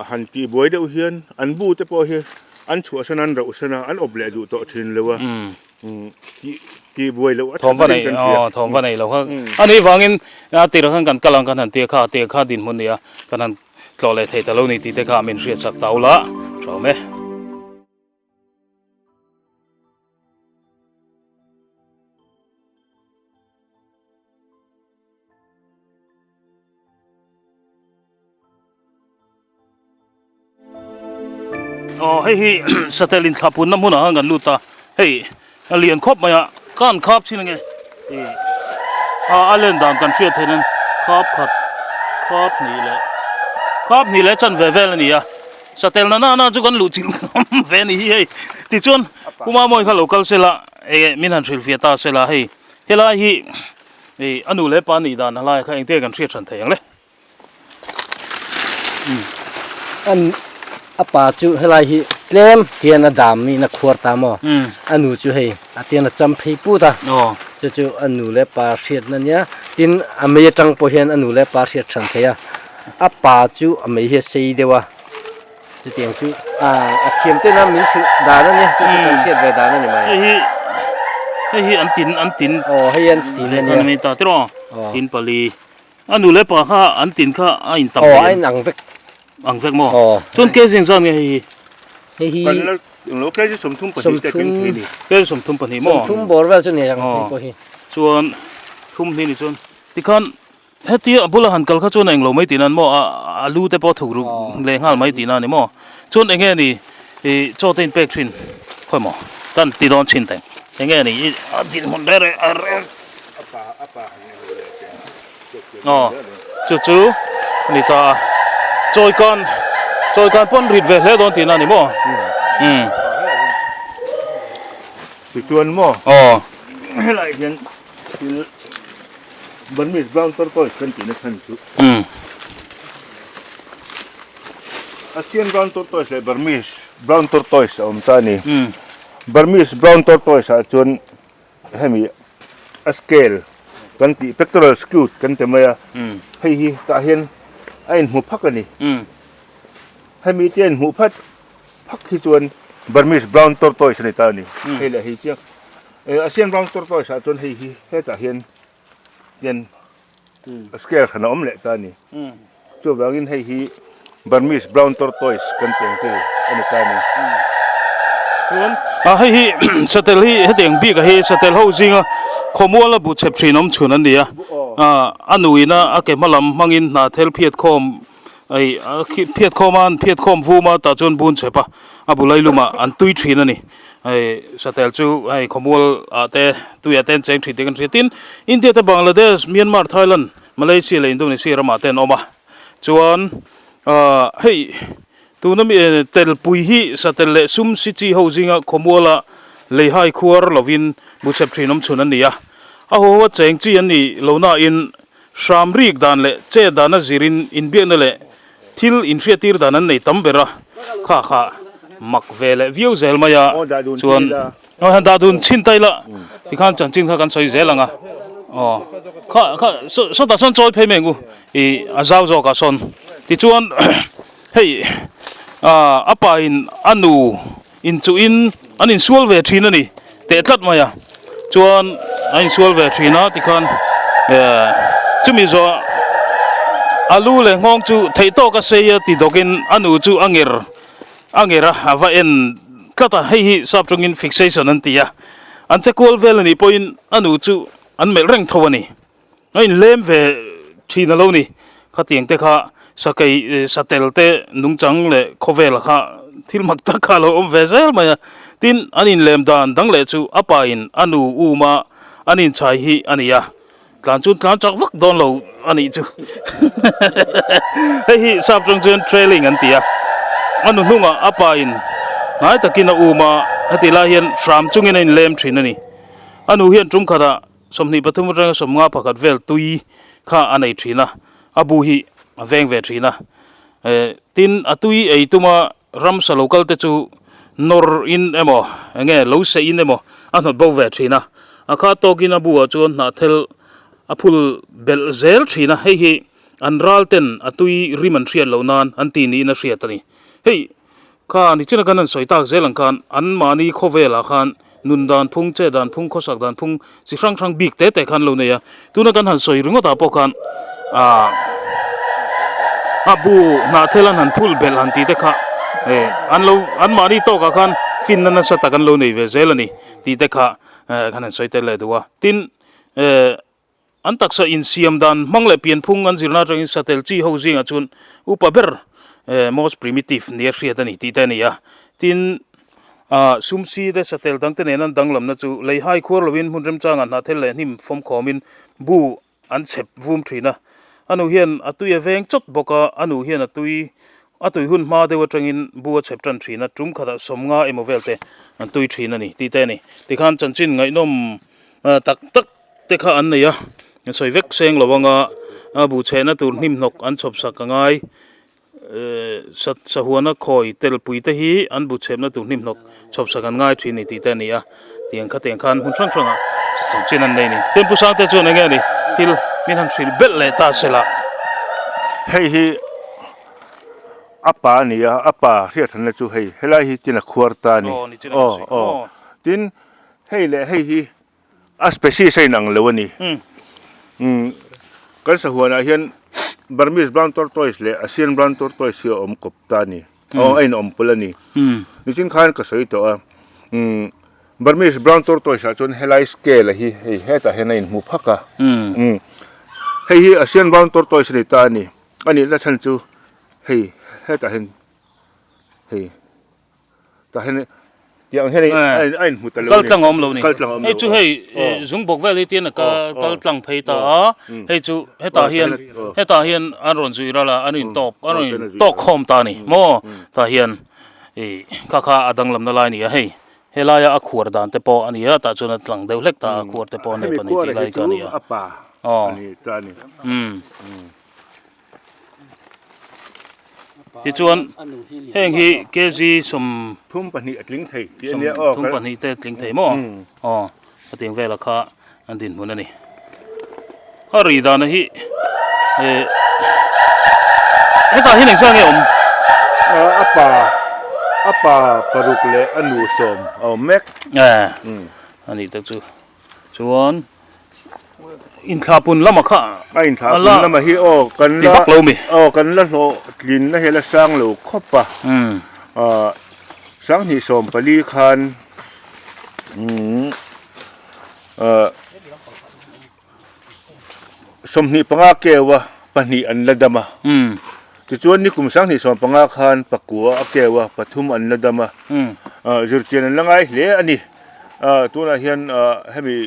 หันที่บวยเดียวเฮียนอันบูแต่พอเฮียนอันชัวสนันเราสนาอันอบเลดูต่อทินเลยว่าที่บวยเราทอมวันไหนทอมวันไหนเราข้างอันนี้ฟังอินตีเราข้างกันกำลังกันหันเตียข้าดินมันเนี่ยกันหันกล่อเลยเทตะลุนี่ตีเตข้าเป็นเสียสักเต่าละชอบไหมเฮ้ยสเตลินขับปุ่นน้ำมันกันลูตาเฮ้ยเลียนครบไหมก้านขับใช่ไหมเล่นด่านกันเชื่อเท่านั้นขับนี่แหละจันเวลนี่สเตลน่าจุกันลูจิลเวนี่เฮ้ยที่จวนกูมาโมยข้าโลกัลเซล่ามินันทริลฟิตาเซล่าเฮ้ยเฮล่าอันนู้นเลยปานี่ด่านอะไรข้าเองเตะกันเชื่อฉันเทียงเลยอันป่าจูเฮลัยฮิเต็มเทียนดามมีนักขวดตามอันนู้จูเฮเทียนจำพีปูตาจูอันนู้เลยป่าเสียดนั่นเนี่ยทินอเมริกันพอเห็นอันนู้เลยป่าเสียดฉันเทียป่าจูอเมริกาสีเดียวจูเตียงจูเทียมเต้นน้ำมินสุดานั่นเนี่ยจูเสียดเวดานั่นนี่ไหมเฮ้ยอันตินให้อันตินเนี่ยไม่ตัดหรอตินปลีอันนู้เลยป่าข้าอันตินข้าอันตับไอ้หนังเวกอังเฟกโม่ส่วนเกสิงซันไงกันแล้วเราแค่จะสมทุ่มปนิแต่เป็นที่นี่แค่สมทุ่มปนิโม่สมทุ่มบอลว่าส่วนเนี่ยยังส่วนทุ่มนี่ส่วนที่คันเฮตีบุลหันกัลข้าส่วนเองเราไม่ตีนั่นโม่ลูแต่พอถูกเลยห้าไม่ตีนั่นนี่โม่ส่วนเองนี่โจเต็นเป็กชินค่อยโม่ตันตีโดนชินแต่เองนี่ตีมันได้เลยจู่นี่ตาจอยกันปนริดเวลโดนตีนั่นนี่โม่ติดชวนโม่ให้ไรเห็นบันมิสบราวน์ตัวกันตีนขันจุอาเซียนบราวน์ตัวเลยบันมิสบราวน์ตัวอมตานี่บันมิสบราวน์ตัวจนให้มีสเกลกันตีเพกเตอร์สกิลกันแต่ไม่ให้ตาเห็นไอ้หูพักกันนี่ให้มีเจนหูพักที่จวนบาร์มิสบราวน์ตัวสนิทานี่ให้ละให้เชียอาเซียนบราวน์ตัวจนให้ตาเห็นสเกลขนมเล็กตานี่ช่วยบางอินให้บาร์มิสบราวน์ตัวกันเต็มที่อันนี้ตานี่ส่วนให้สเตลให้เตียงบีกับให้สเตลเฮาซิงข้อมูลระบุเช็บชีน้ำชวนนั่นดีอันนู้นเก็บมาลำมังอินนาเทลเพียดคอมเพียดคอมฟูมาตาจนบุญเสปะบุไลลุมาอันตุยชีนั่นนี่สเตลจูข้อมูลแต่ตุยเต้นเจงชีเด็กันชีตินอินเดียแต่บังกลาเทศเมียนมาร์ไทยแลนด์มาเลเซียและอินโดนีเซียรามาเต้นออกมาจวนตัวนั้นมีเตลปุยฮีสเตลเลซุมซิจิเฮาซิงข้อมูลเลยให้ขวร์ลวินบุเช็บชีน้ำชวนนั่นนี่ว่าเจงจีอันนี้เราหน้าอินสามรีกดานเละเจดานะจีรินอินเบียนเละทิลอินเฟียตีร์ดานั้นในตั้มเบระข้ามักเวลวิวเซลมายาส่วนดาดุนชินไตละที่ข้างจังจินข้ากันใส่เซลังข้าสุดท้ายส่วนจอยเพย์เมงูอาซาวโจกัสอนที่ส่วนเฮ้ยป่าอินอันนูอินจูอินอันอินสวลเวทีนั่นนี่เตะตัดมายาส่วนอันสวลเวทีนะที่คันจุมีส่วนอาลูเลยงงจู่ไทยโตก็เสียติดดกินอันนู้จู่อังเกอร์ว่าเอ็นก็ต้องให้สับตรงอินฟิกเซชันนั่นทีอันจะควอลเวลนี่พออินอันนู้จู่อันเมลเร่งทวันนี่อันเล่มเวทีนั่นแล้วนี่ข้าเตียงแต่ข้า sakai satelte nungchang le khovel kha thilmak ta kha lo om vezel maya tin anin lem dan dang le chu apa in anu uma anin chai hi ania tlan chak vak don lo ani chu hei hi sap jong chen trailing an tia anu hunga apa in nai takina uma atila hian tram chungin in lem thin ani anu hian tum khada somni pathum rang somnga pakhat vel tui kha anei thina abu hi aveng ve thina tin atui eituma ram sa local te chu nor in emo nge lo se in emo anot bo ve thina akha tokin abu a chon na thel apul bel zel thina hei hi anralten atui riman thrian lo nan anti ni na hriatani hei kha ni china kan an soitak zelang kan an mani khovela khan nun dan phung che dan phung khosak dan phung chi hrang big te khan lo ne ya tuna kan han soi ringo ta po khan abu na thelan han phul bel han ti te kha an mani to ka khan fin na sa ta kan lo nei ve zelani ti te kha kan an soi te le duwa tin an taksa in siam dan mangle pian phung an zirna tang in satel chi ho jing achun upa ber most primitive near hriatani ti te ni ya tin sumsi de satel dang te nen danglam na chu lei hai khor lovin hunrem chang an na thel le nim fom khomin bu an chep vum thina anu hian atui aveng chot boka anu hian atui hun ma dewa tangin bu chep tran thina tum khada somnga emovelte an tui thina ni ti te ni ti khan chanchin ngai nom tak te kha an ne ya soi vek seng lowanga bu chena tur nim nok an chop sak ngai sahuana khoi tel pui te hi an bu chepna tu nim nok chop sak an ngai thini ti te ni ya tiang khan hun thrang chanchin an nei ni ten pu sang te chu ne nge ni thil min han thil bel le ta sela hei hi apa ni ya apa hriat han le chu hei helai hi tina khuarta ni tin hei le hei hi a species sei nang lo ni kan sahuana hian Burmese brown tortoise le Asian brown tortoise hi om kopta ni ein om pulani ni chin khan ka soi to Burmese brown tortoise a chon helai scale hi hei heta henain mu phaka hei hi Asian brown tortoise ni ta ni ani la chan chu hei heta hen hei ta hen yang hei ein mu ta lo kal tlang om lo ni kal tlang om hei chu hei zung bok vel tian ka kal tlang phei ta hei chu heta hian an ron zui ra la anin tok khom ta ni mo ta hian kha adang lam na lai ni hei helaya a khur dan te po ani ya ta chuna tlang deu hlek ta khur te po ne pani ti lai ka ni ya apa ani ta ni ti chuan heng hi kg som thum pani atling thei ti som ania thum pani te tling thei mo ating vela kha an din mun ani ari da na hi heta hi ning sang om apa paruk le anu som mek ani tak chu chuan in khapun lama kha in thapun lama hi kan ti vak lo mi kan la lo tlin na hela sang lo khopa sang ni som pali khan som ni panga kewa pani an ladama ti chuan ni kum sang ni som panga khan pakua akewa pathum an ladama zirchen an langai hle ani tuna hian hemi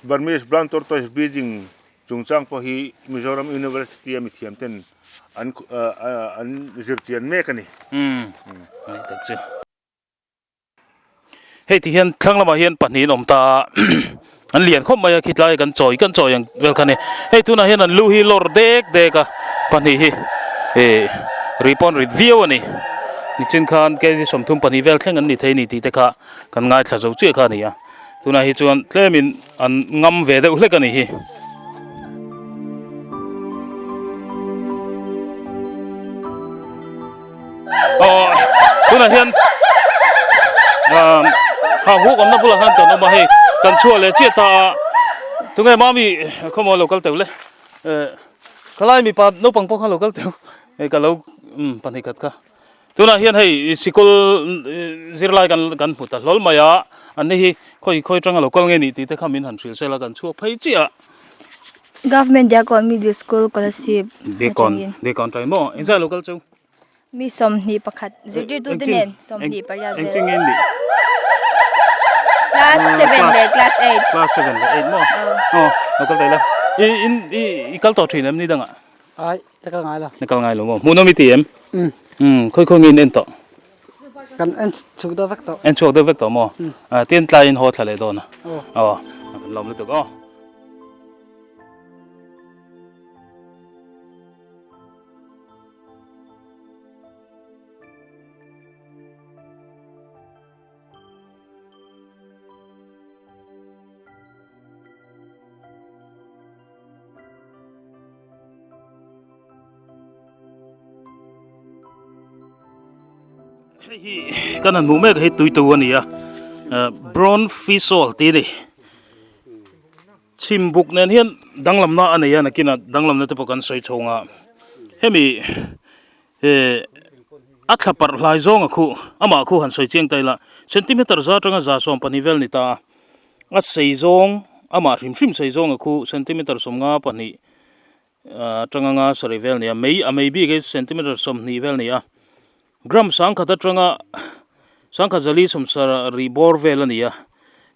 Burmese brown tortoise breeding chungchang po hi Mizoram University ami thiamten an zirchian mekani ai tak chu hei ti hian thanglama hian pahnih nom ta an lian khom mai khitlai kan choi yang vel khani hei tuna hian an lu hi lor dek ka pahnih hi repon review ani ni chin khan ke som thum pahnih vel thleng an ni thei ni ti te kha kan ngai thla zo chu kha ni ya tuna hi chuan tlemin an ngam ve de uhlek ani hi tuna hian ha hu kom na bula han to no ma he kan chua le che ta tungai mami khomo local teule khalai mi pa no pang pang local teu ka lo pani khat ka tuna hian hei sikul zirlai kan puta lol maya ani hi khoi tanga local nge ni ti te khamin han thil sela kan chu phei chia government Diakon Middle School scholarship Dekon trai mo insa local chu mi somni pakhat zirtir tu dinen somni paryal ve engching in di class 7 le class 8 class 7 le 8 mo local tai la i kal to thin am ni danga ai ta ka ngai la nakal ngai lo mo mu no mi ti em khoi ngin en to kan en chu da vak to en chok de vek to mo tin tla in ho thale do na lom le to go kan an mu me he tui tu ani ya brown fisol ti ni chimbuk nen hian danglam na ani ya nakina danglam na te pokan soi chonga hemi athapar lai zong khu ama khu han soi cheng taila centimeter za tanga za som panivel ni ta a sei zong ama hrim sei zong khu centimeter somnga pani tanga nga sarivel ni mei amei bi ge centimeter som ni vel ni ya gram sang khata tanga sang khazali somsar ribor vel ni ya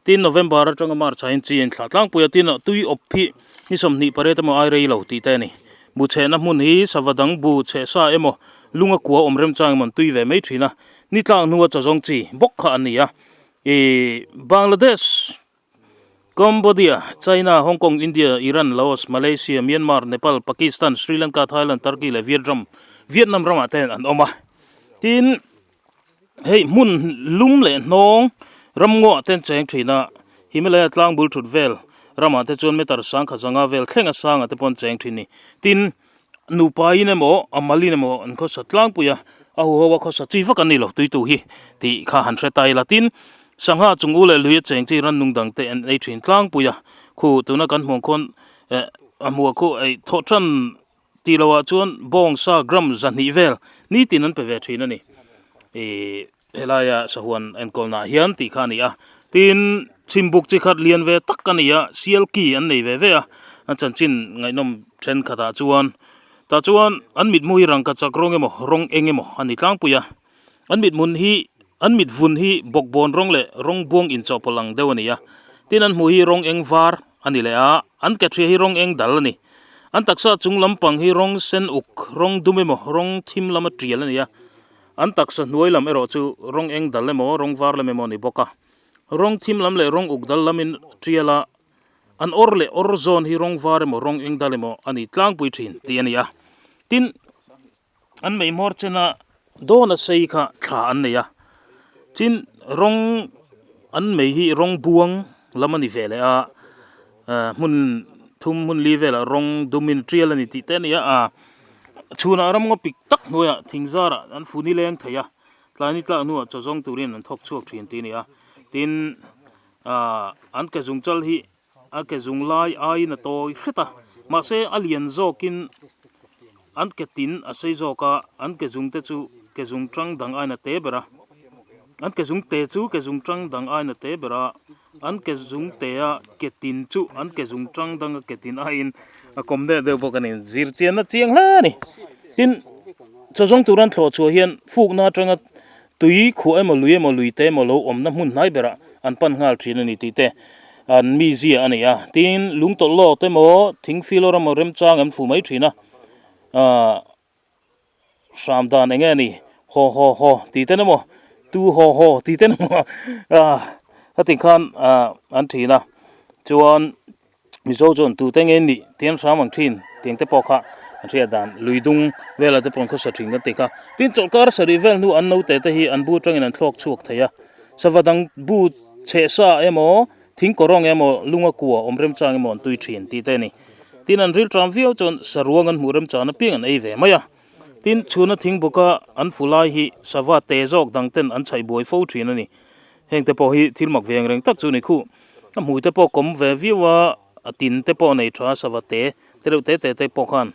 3 November tanga mar chain chi en thlatlang puya tin tui ophi ni somni pare tamo ai rei lo ti te ni bu che na mun hi savadang bu che sa emo lunga kwa omrem chang man tui ve mai thina ni tlang nuwa chajong chi bok kha ani ya Bangladesh Cambodia China Hong Kong India Iran Laos Malaysia Myanmar Nepal Pakistan Sri Lanka Thailand Turkey le Vietnam rama ten an oma tin hey mun lum le nong ramngo ten cheng thina Himalaya tlang bul thut vel rama te chon meter sang kha janga vel thlenga sang ate pon cheng thini tin nupa ine mo amali ne mo an kho satlang puya a ho wa kho sa chi va kan ni lo tui tu hi ti kha han thre tai la tin sangha chung ule lui cheng chi ran nung dang te an ei thin tlang puya khu tuna kan mong khon amua khu ai tho than ti lawa chuan bong sa gram zani vel ni tin an pe ve thina ni Aizawl Sahuan en kolna hian ti khani a tin chimbuk chi khat lian ve tak kania sial ki an nei ve ve a chan chin ngai nom thren khata chuan ta chuan an mit mui rang ka chakrong emo rong engemo ani tlang puya an mit vun hi bokbon rong le rong buang in chopolang dewania tin an mu hi rong eng var ani le a an ka thri hi rong eng dal ani an taksa chung lampang hi rong sen uk rong dumemo rong thim lama trial ania an taksa nuai lam ero chu rong eng dal lemo rong var le memo ni boka rong thim lam le rong uk dal lamin triala an or zone hi rong var emo rong eng dal emo ani tlang pui thin ti ania tin an mei mor chena do na sei kha tha an ne ya tin rong an mei hi rong buang lamani vele a mun thum mun li vela rong dumin trial ani ti te nia a chuna ram ngo pik tak noya thingzara an funi leng thaya tlani tla nu chajong turin an thok chuak thin ti nia tin an ke jungchal hi a ke junglai ai na toy kheta ma se alien zokin an ke tin a sei zoka an ke jungte chu ke jung trang dang ai na te bera an ke jung te chu ke jung trang dang ai na te bera an ke jung te a ke tin chu an ke jung trang dang ke tin a in a kom de bokanin zir chen na chiang la ni tin chajong turan thlo chu hian fuk na tanga tui khu emo lui te mo lo om na mun nai bera an pan ngal thin ani ti te an mi zia ani ya tin lung to lo te mo thing filora mo rem chang am fu mai thina samdan enge ni ho ti te mo tu ho ti te mo hatin khan an thina chuan mi zo jon tu te nge ni tiam samang thin teng te pokha ria dan luidung vela te pon kho sa thing te ka tin chokar sari vel nu an no te hi an bu tang in an thlok chuak thaya savadang bu che sa emo thing korong emo lunga kuwa omrem chang emo tui thin ti te ni tin an ril tram viau chon saruang an murem chana ping an ei ve maya tin chuna thing boka an fulai hi sawa te jok dang ten an chai boi fo thin ani heng te po hi thilmak veng reng tak chu ni khu a mui te po kom ve viwa atin te po nei tha sawa te te po khan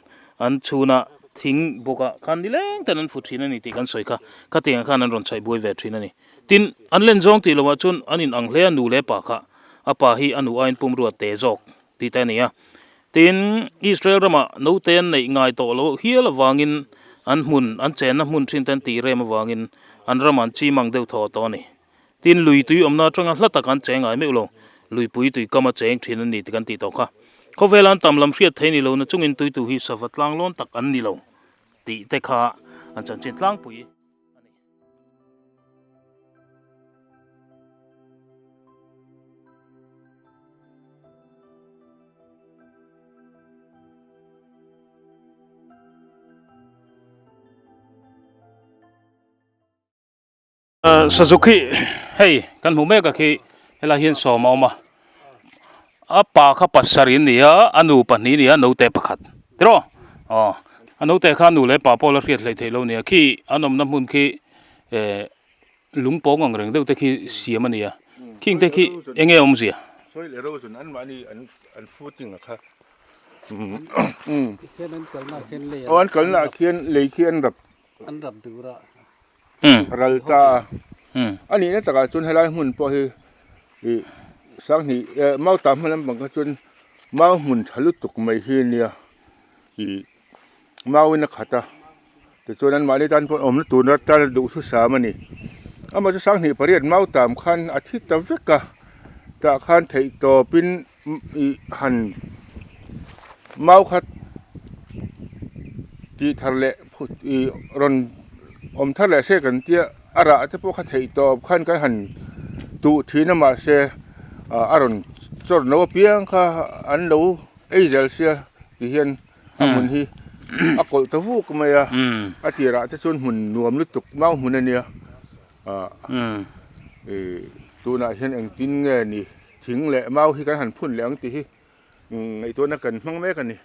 an chuna thing boka khan dileng tan an fu thin ani ti kan soika ka te khan an ron chai boi ve thin ani tin an len jong ti lowa chun anin ang hle nu le pa kha apa hi anu ain pum ru te jok ti ta ni ya tin Israel rama no ten nei ngai to lo hial awangin an mun an chen na mun thin ten ti rem awangin an raman chi mang deuh tho to ni tin lui tui omna tanga hlata kan cheng ai me lo lui pui tui kama cheng thin ni ti kan ti to kha khovelan tamlam hriat theini lo na chungin tui tu hi savatlang lon tak an ni lo ti te kha an chan chin tlang pui Suzuki hey kan mu me ka khi hela hian so mau ma apa kha pasarin nia anu pani nia no te pakhat tro anu te kha nu le pa pol riat le thelo nia khi anom na mun khi lungpong ang reng deuh te khi siam ania king te khi enge om zia soi le ro sun an mani an footing kha Khen kalna khen le an kalna khian le khian rap an rap dura ralta ani na taka chun helai mun po hi sang ni mau tam halam bang ka chun mau mun thalu tuk mai hi nia i mau na khata te chun an mali tan pon om na tu na ta du su sa mani ama chu sang ni pariat mau tam khan athi ta veka ta khan thei to pin i han mau khat ti tharle i ron om tharle se kan tia ara te po kha thei to khan ka han tu thina ma se aron chor no piang kha an lo Aizawl sia ti hian amun hi akol ta vu ka maya atira te chun mun nuam lu tuk mau mun ania tu na hian eng tin nge ni thing le mau hi kan han phun leang ti hi ngai to na kan hmang me kan ni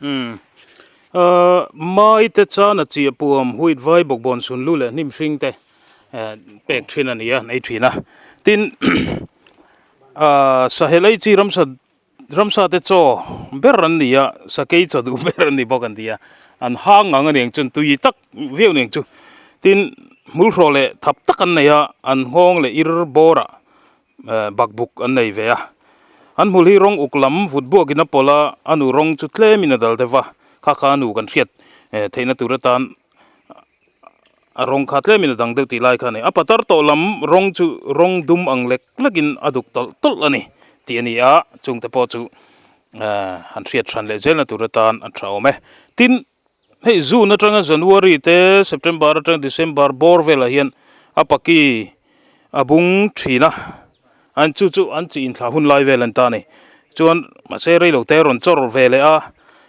mai te cha na chi puam huit vai bok bon sun lu le nim hring te pek thin ania nei thina tin sahelai chi ramsa te cho beran nia sakei cho du beran ni bokan dia an hang ang aneng chun tui tak veu neng chu tin mul role thap tak an neya an hong le ir bora bakbuk an nei ve a an mul hi rong uklam football gina pola anu rong chu tle min dal dewa kha kha nu kan hriat theina turatan rong kha tle min dang deuh ti lai kha ne apatar to lam rong chu rong dum ang lek lekin aduk tol tol ani ti ani a chung te po chu han hriat than le zel na turatan an thau me tin hei June atanga January te September atanga December bor vela hian apaki abung thina an chu an chi in thla hun lai velan ta ni chuan ma se rei lo te ron chor vele a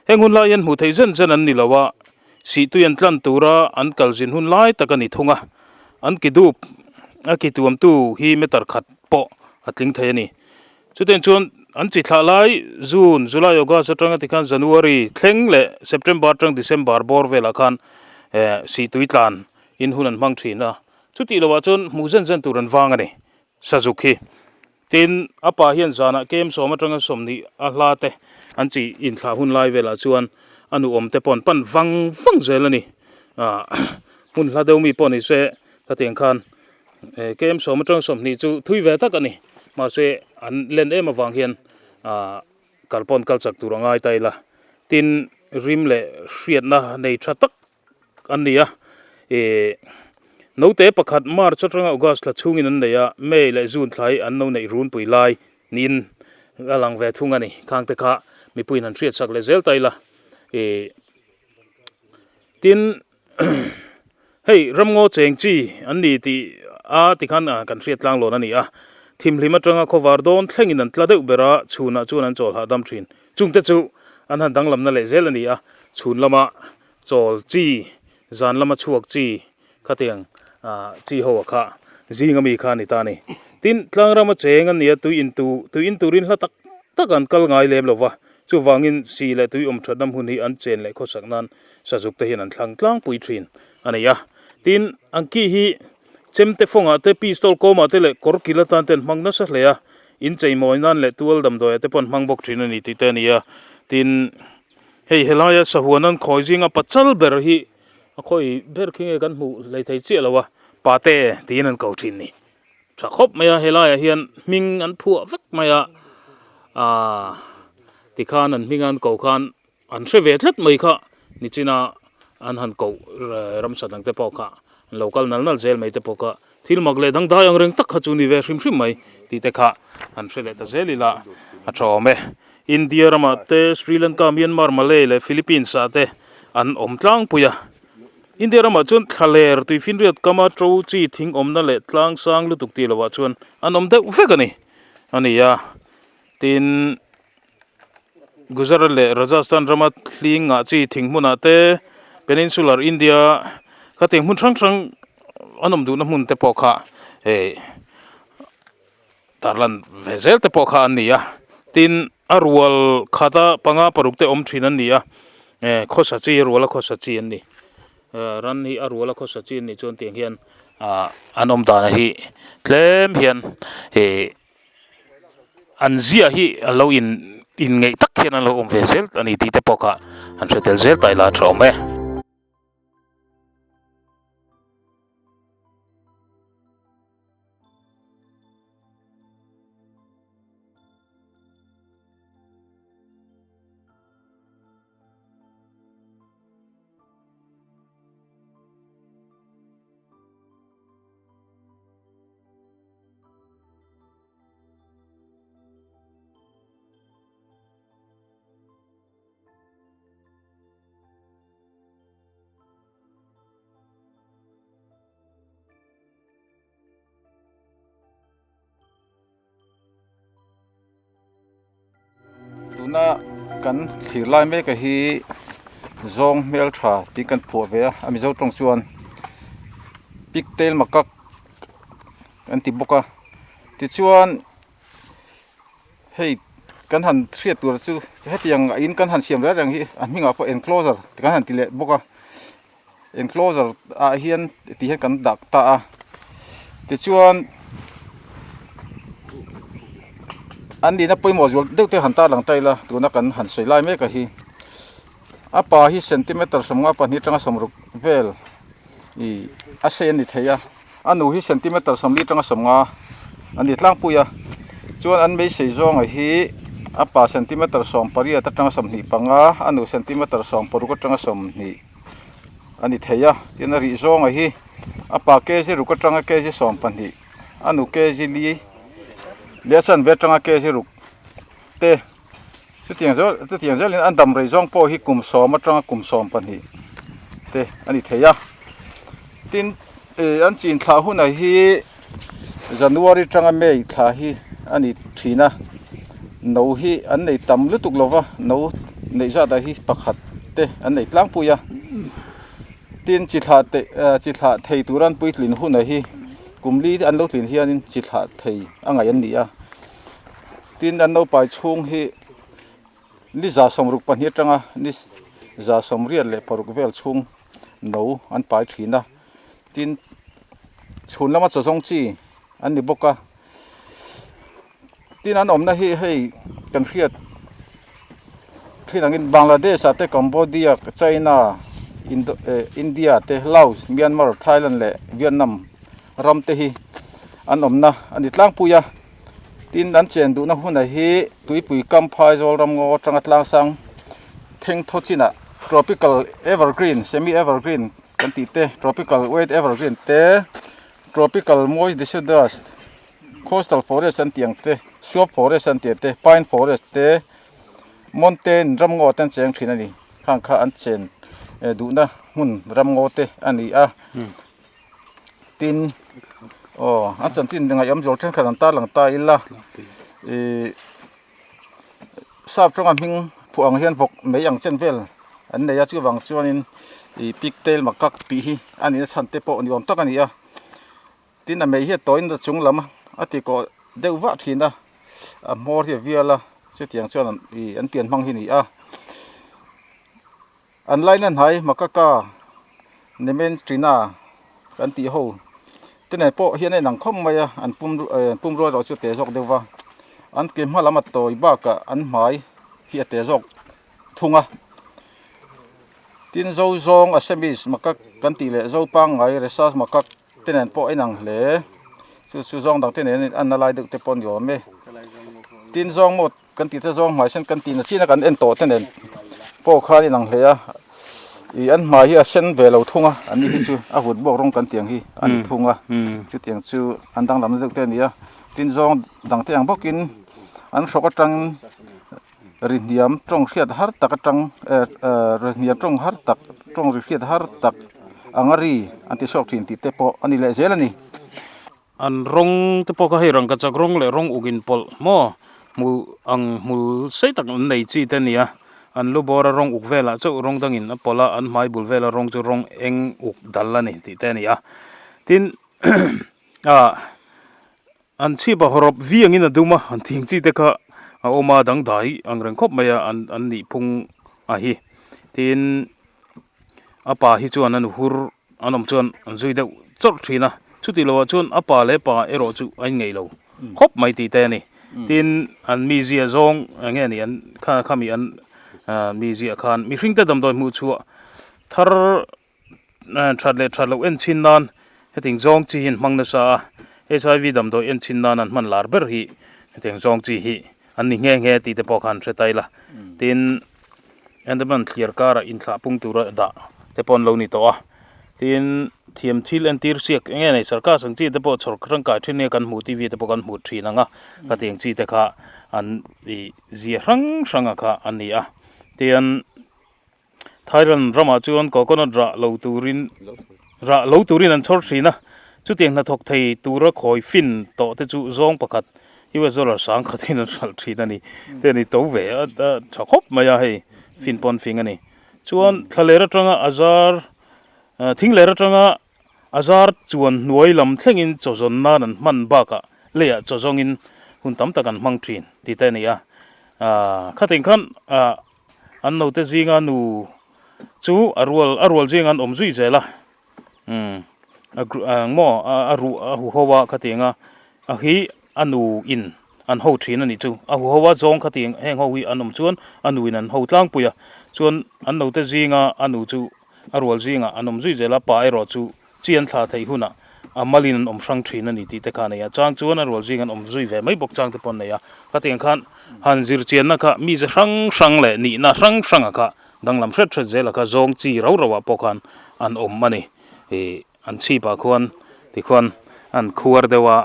heng hun lai an mu thei zen zen an ni lawa si tu yan tlan tura an kaljin hun lai takani thunga an kidup a kituam tu hi metar khat po atling thei ani chuten chuan an chi thla lai June July August atanga tikhan January thleng le September atang December bor vela khan si tuitlan in hun an mang thina chuti lawa chun mu zen zen turan wang ani Suzuki tin apa hian zana kem soma tanga somni a hlate an chi in thla hun lai vela chuan anu om te pon pan wang zelani mun hla deu mi pon ni se tateng khan kem soma tanga somni chu thui ve tak ani ma se an len em awang hian kalpon kalchak turangai taila tin rim le hriat na nei tha tak an nia no te pakhat March atanga August la chungin an neya May le June thlai an no nei run pui lai nin alang ve thunga ni khang te kha mi puin an hriat sak le zel taila tin hei ramngo cheng chi an ni ti tikhan kan hriat tlang lon ani a thimhlim atanga khowar don thlengin an tla deuh bera chhuna chuan an chol hadam thin chungte chu an han dang lam na le zel ani a chhun lama chol chi zan lama chuak chi khateng chi ho kha zinga mi kha ni ta ni tin tlangrama cheng an nia tu in turin hla tak tak an kal ngai lem lova chu wangin si le tui om thadam hun hi an chen le khosak nan sajuk te hian an thlang tlang pui thin ani ya tin angki hi chemte fonga te pistol koma te le kor kilatan ten mangna sa hlea in chei moi nan le tual dam doi te pon mangbok thin ani ti te nia tin hei helaya sahuan an khoi zinga pachal ber hi khoi ber khinge kan mu le thei che lawa pate tin an ko thin ni tha khop maya helaya hian ming an phua vek maya tikhan an mingan ko khan an hre ve thlet mai kha ni china an han ko ram sadang te pawh kha local nal zel mai te pawh kha thil mak le dang da yang reng tak kha chu ni ve hrim mai ti te kha an hre le ta zelila a thawme India rama te Sri Lanka Myanmar Malay le Philippines ate an tlang puya India rama chun thaler tui fin riat kama tro chi thing omna le tlang sang lutuk ti lawa chuan an de ufe kani ani ya tin Gujarat le Rajasthan rama thling nga chi thing muna te peninsular India khating mun thang anom du na mun te pokha tarlan vezel te pokha an nia tin arwal khata panga parukte om thrin an nia khosa chi ruala khosa chi an ni ran hi arwala khosa chi ni chon tiang hian anom dana hi tlem hian anzia hi alo in ngei tak hian alo om vezel ani ti te pokha an setel zel tai la thome na kan thirlai me ka hi zong mel tha ti kan pho ve ami zo tong chuan pigtail makak kan ti boka ti chuan hei kan han thriat tur chu hetiang in kan han siam ra rang hi an hinga po enclosure kan han ti le boka enclosure a hian ti he kan dak ta a ti chuan an di na poimo jol deuh te han ta lang tai la tuna kan han sei lai me ka hi apa hi centimeter samnga pa ni tanga samruk vel I a se ni theya anu hi centimeter samli tanga samnga ani tlang puya chuan an mei sei zong a hi apa centimeter som paria ta tanga samni panga anu centimeter som paru ka tanga samni ani theya chena ri zong a hi apa kg ru ka tanga kg som pani anu kg li lesan vetanga ke siruk te tiang zo an dam rei zong po hi kum som atanga kum som pan hi te ani theya tin an chin thla hun a hi January tanga May thla hi ani thina no hi an nei tam lutuk lova no nei za da hi pakhat te an nei tlang puya tin chi thla thei turan puitlin hun a hi kumli an lo thlin hianin chi thla thei angai an ni a tin an no pai chung hi ni za somruk pan hi tanga ni za somrial le paruk vel chung no an pai thina tin chhun lama chawng chi an ni boka tin an omna hi hei kan khiat thinangin Bangladesh ate Cambodia China India te Laos Myanmar Thailand le Vietnam ram te hi an omna ani tlang puya tin an chen du na huna hi tuipui kamphai zol ram ngo tanga tlang sang theng thochina tropical evergreen semi evergreen kan ti te tropical wet evergreen te tropical moist deciduous coastal forest an tiang te swamp forest an te pine forest te mountain ram ngo tan cheng thina ni khang kha an chen du na hun ram ngo te ani a tin an chan tin nga yam jol chen khan ta lang ta illa sap tronga ming puang hian vok mei ang chen vel an neya chu wang chuanin pigtail makak pi hi ani chan te po ni om tak ani a tin a mei hi toin da chung lama ati ko deuwa thina a mor hi viala chu tiang chuan an pian mang hi ni a an line an hai makaka nemen trina kan ti ho tene po hian ai nang khom maya an pum ro ro chu te jok dewa an ke ma lama toi ba ka an mai hi te jok thunga tin zo zong assemis makak kan ti le zo pang ngai resas makak tenen po enang le su zong dang tenen an nalai de te pon yo me tin zong mot kan ti te zong mai sen kan ti na china kan en to tenen po kha ni nang hlea i an hma hi a sen ve lo thunga an ni hi chu a hut bawk rawng kan tiang hi an thunga chu tiang chu an dang lam deuh te nia tin zong dang te ang bokin an hrok atang ri hniam tong hriat har tak atang ri hniam tong har tak tong ri hriat har tak angari anti sok thin ti te po ani le zel ani an rong te pawh kha hei rangkachak rawng leh rawng uk in pawlh maw mul sei tak an nei chi te nia an lu bora rawng uk vela chauh rawng dangin a pawlh a an hmai bul vela rawng chu rawng eng uk dal ani tih te nia tin an chhipa horop viangin a duma an thing chi te kha a oma dang dai ang reng khop maya an ni phung a hi tin apa hi chuan an hur anom chuan an zui deuh chawr thina chuti lo chuan apa le pa ero chu an ngei lo khop mai ti te ni tin an mi zia zong ange ni an kha mi an mi zia khan mi hring te dam doi mu chu thar thrat lo en chin nan heting zong chi hin mang na sa HIV dam doi en chin nan an man lar ber hi heting zong chi hi an ni nge ti te pawh khan hretai la tin endaman clear kara in thla pung tura da te pon lo ni to a tin thiam thil an tir siak nge nei sarkar sang chi te pawh chhor krang ka thine kan hmu TV te pawh kan hmu thina nga ka teng chi te kha an i zia rang kha an ni a tian thairan rama chuan coconut ra lo turin an chhor thina chu tiang na thok thei tura khoi fin to te chu zong pakhat $US sang khatin an ral thina ni te ni to ve a thakop maya hei fin pon fing ani chuan thalera tanga azar thinglera tanga azar chuan nuai lam thlengin chozon nan an man baka leya chozongin hun tam takan mang thin ti te ni a khating khan an no te zinga nu chu arwal jing an omzui zela mo aru hu howa khatinga a hi anu in an ho thin ani chu a hu howa zong khating heng ho hi anom chuan anu in an ho tlang puya chuan an no te zinga anu chu arwal zinga anom zui zela pa ero chu chian thla thei huna amalin an om hrang thin ani ti te kha nei a chang chuan arwal zing an om zui ve mai bok chang te pon nei a khating khan han zir chian na kha mi ze hrang le ni na hrang kha danglam hret zela kha zong chi rawa pokhan an om mani an chi pa khon ti khon an khuar dewa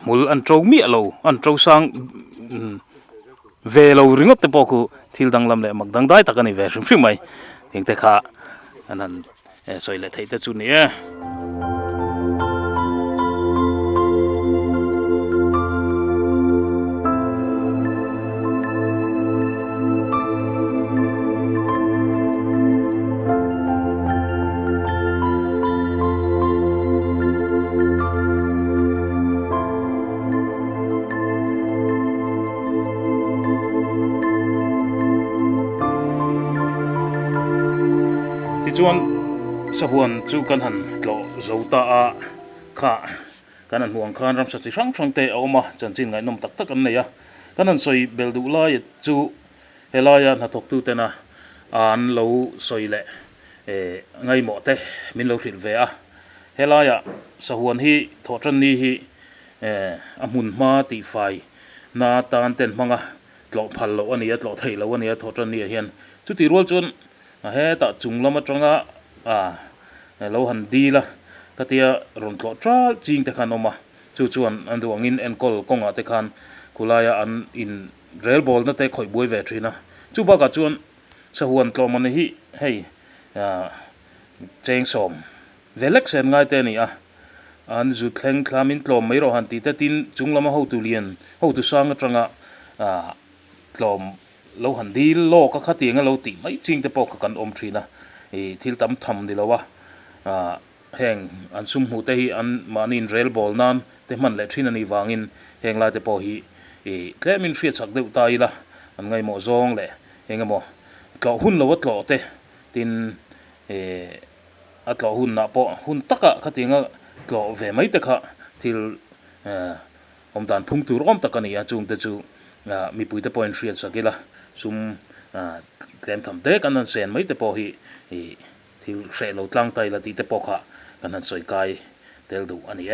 mul an tro mi alo an tro sang ve lo ringot te poku thil danglam le mak dang dai takani ve hrim mai ting te kha anan soi le thei te chu ni chuan sahuan chu kan han tlo zota a kha kan han huang khan ram sa chi hrang te oma chan chin ngai nom tak an nei a kan han soi bel du lai chu helaya na tok tu te na an lo soi le ngai mo te min lo hril ve a helaya sahuan hi thotran ni hi amun ma ti fai na tan ten manga tlo phal lo ani a tlo thei lo ani a thotran ni hian chu ti rol chun he ta chunglam atanga lo han di la katia ron tlo tral ching te khan oma chu chuan an duangin enkol konga te khan kulaya an in rail ball na te khoi boi ve thina chu ba ka chuan sahuan tlo man hi hei cheng som velek sen ngai te ni a an zu thleng thlamin tlom mai ro han ti te tin chunglama ho tu lian ho tu sang atanga tlom lo han di lo ka khatinga lo ti mai ching te pok kan om thina thil tam tham di lowa heng an sum hu te hi an manin rail ball nan te man le thina ni wangin heng la te po hi klemin fiat sak deuh tai la an ngai mo zong le hengamo tlo hun lo tlo te tin atlo hun na po hun taka khatinga tlo ve mai te kha thil om dan phung tur om takani a chung te chu mi pui te point fiat sakila sum klem tham te kan an sen mai te po hi thil hre lo tlang tai la ti te po kha kan an soi kai tel du ani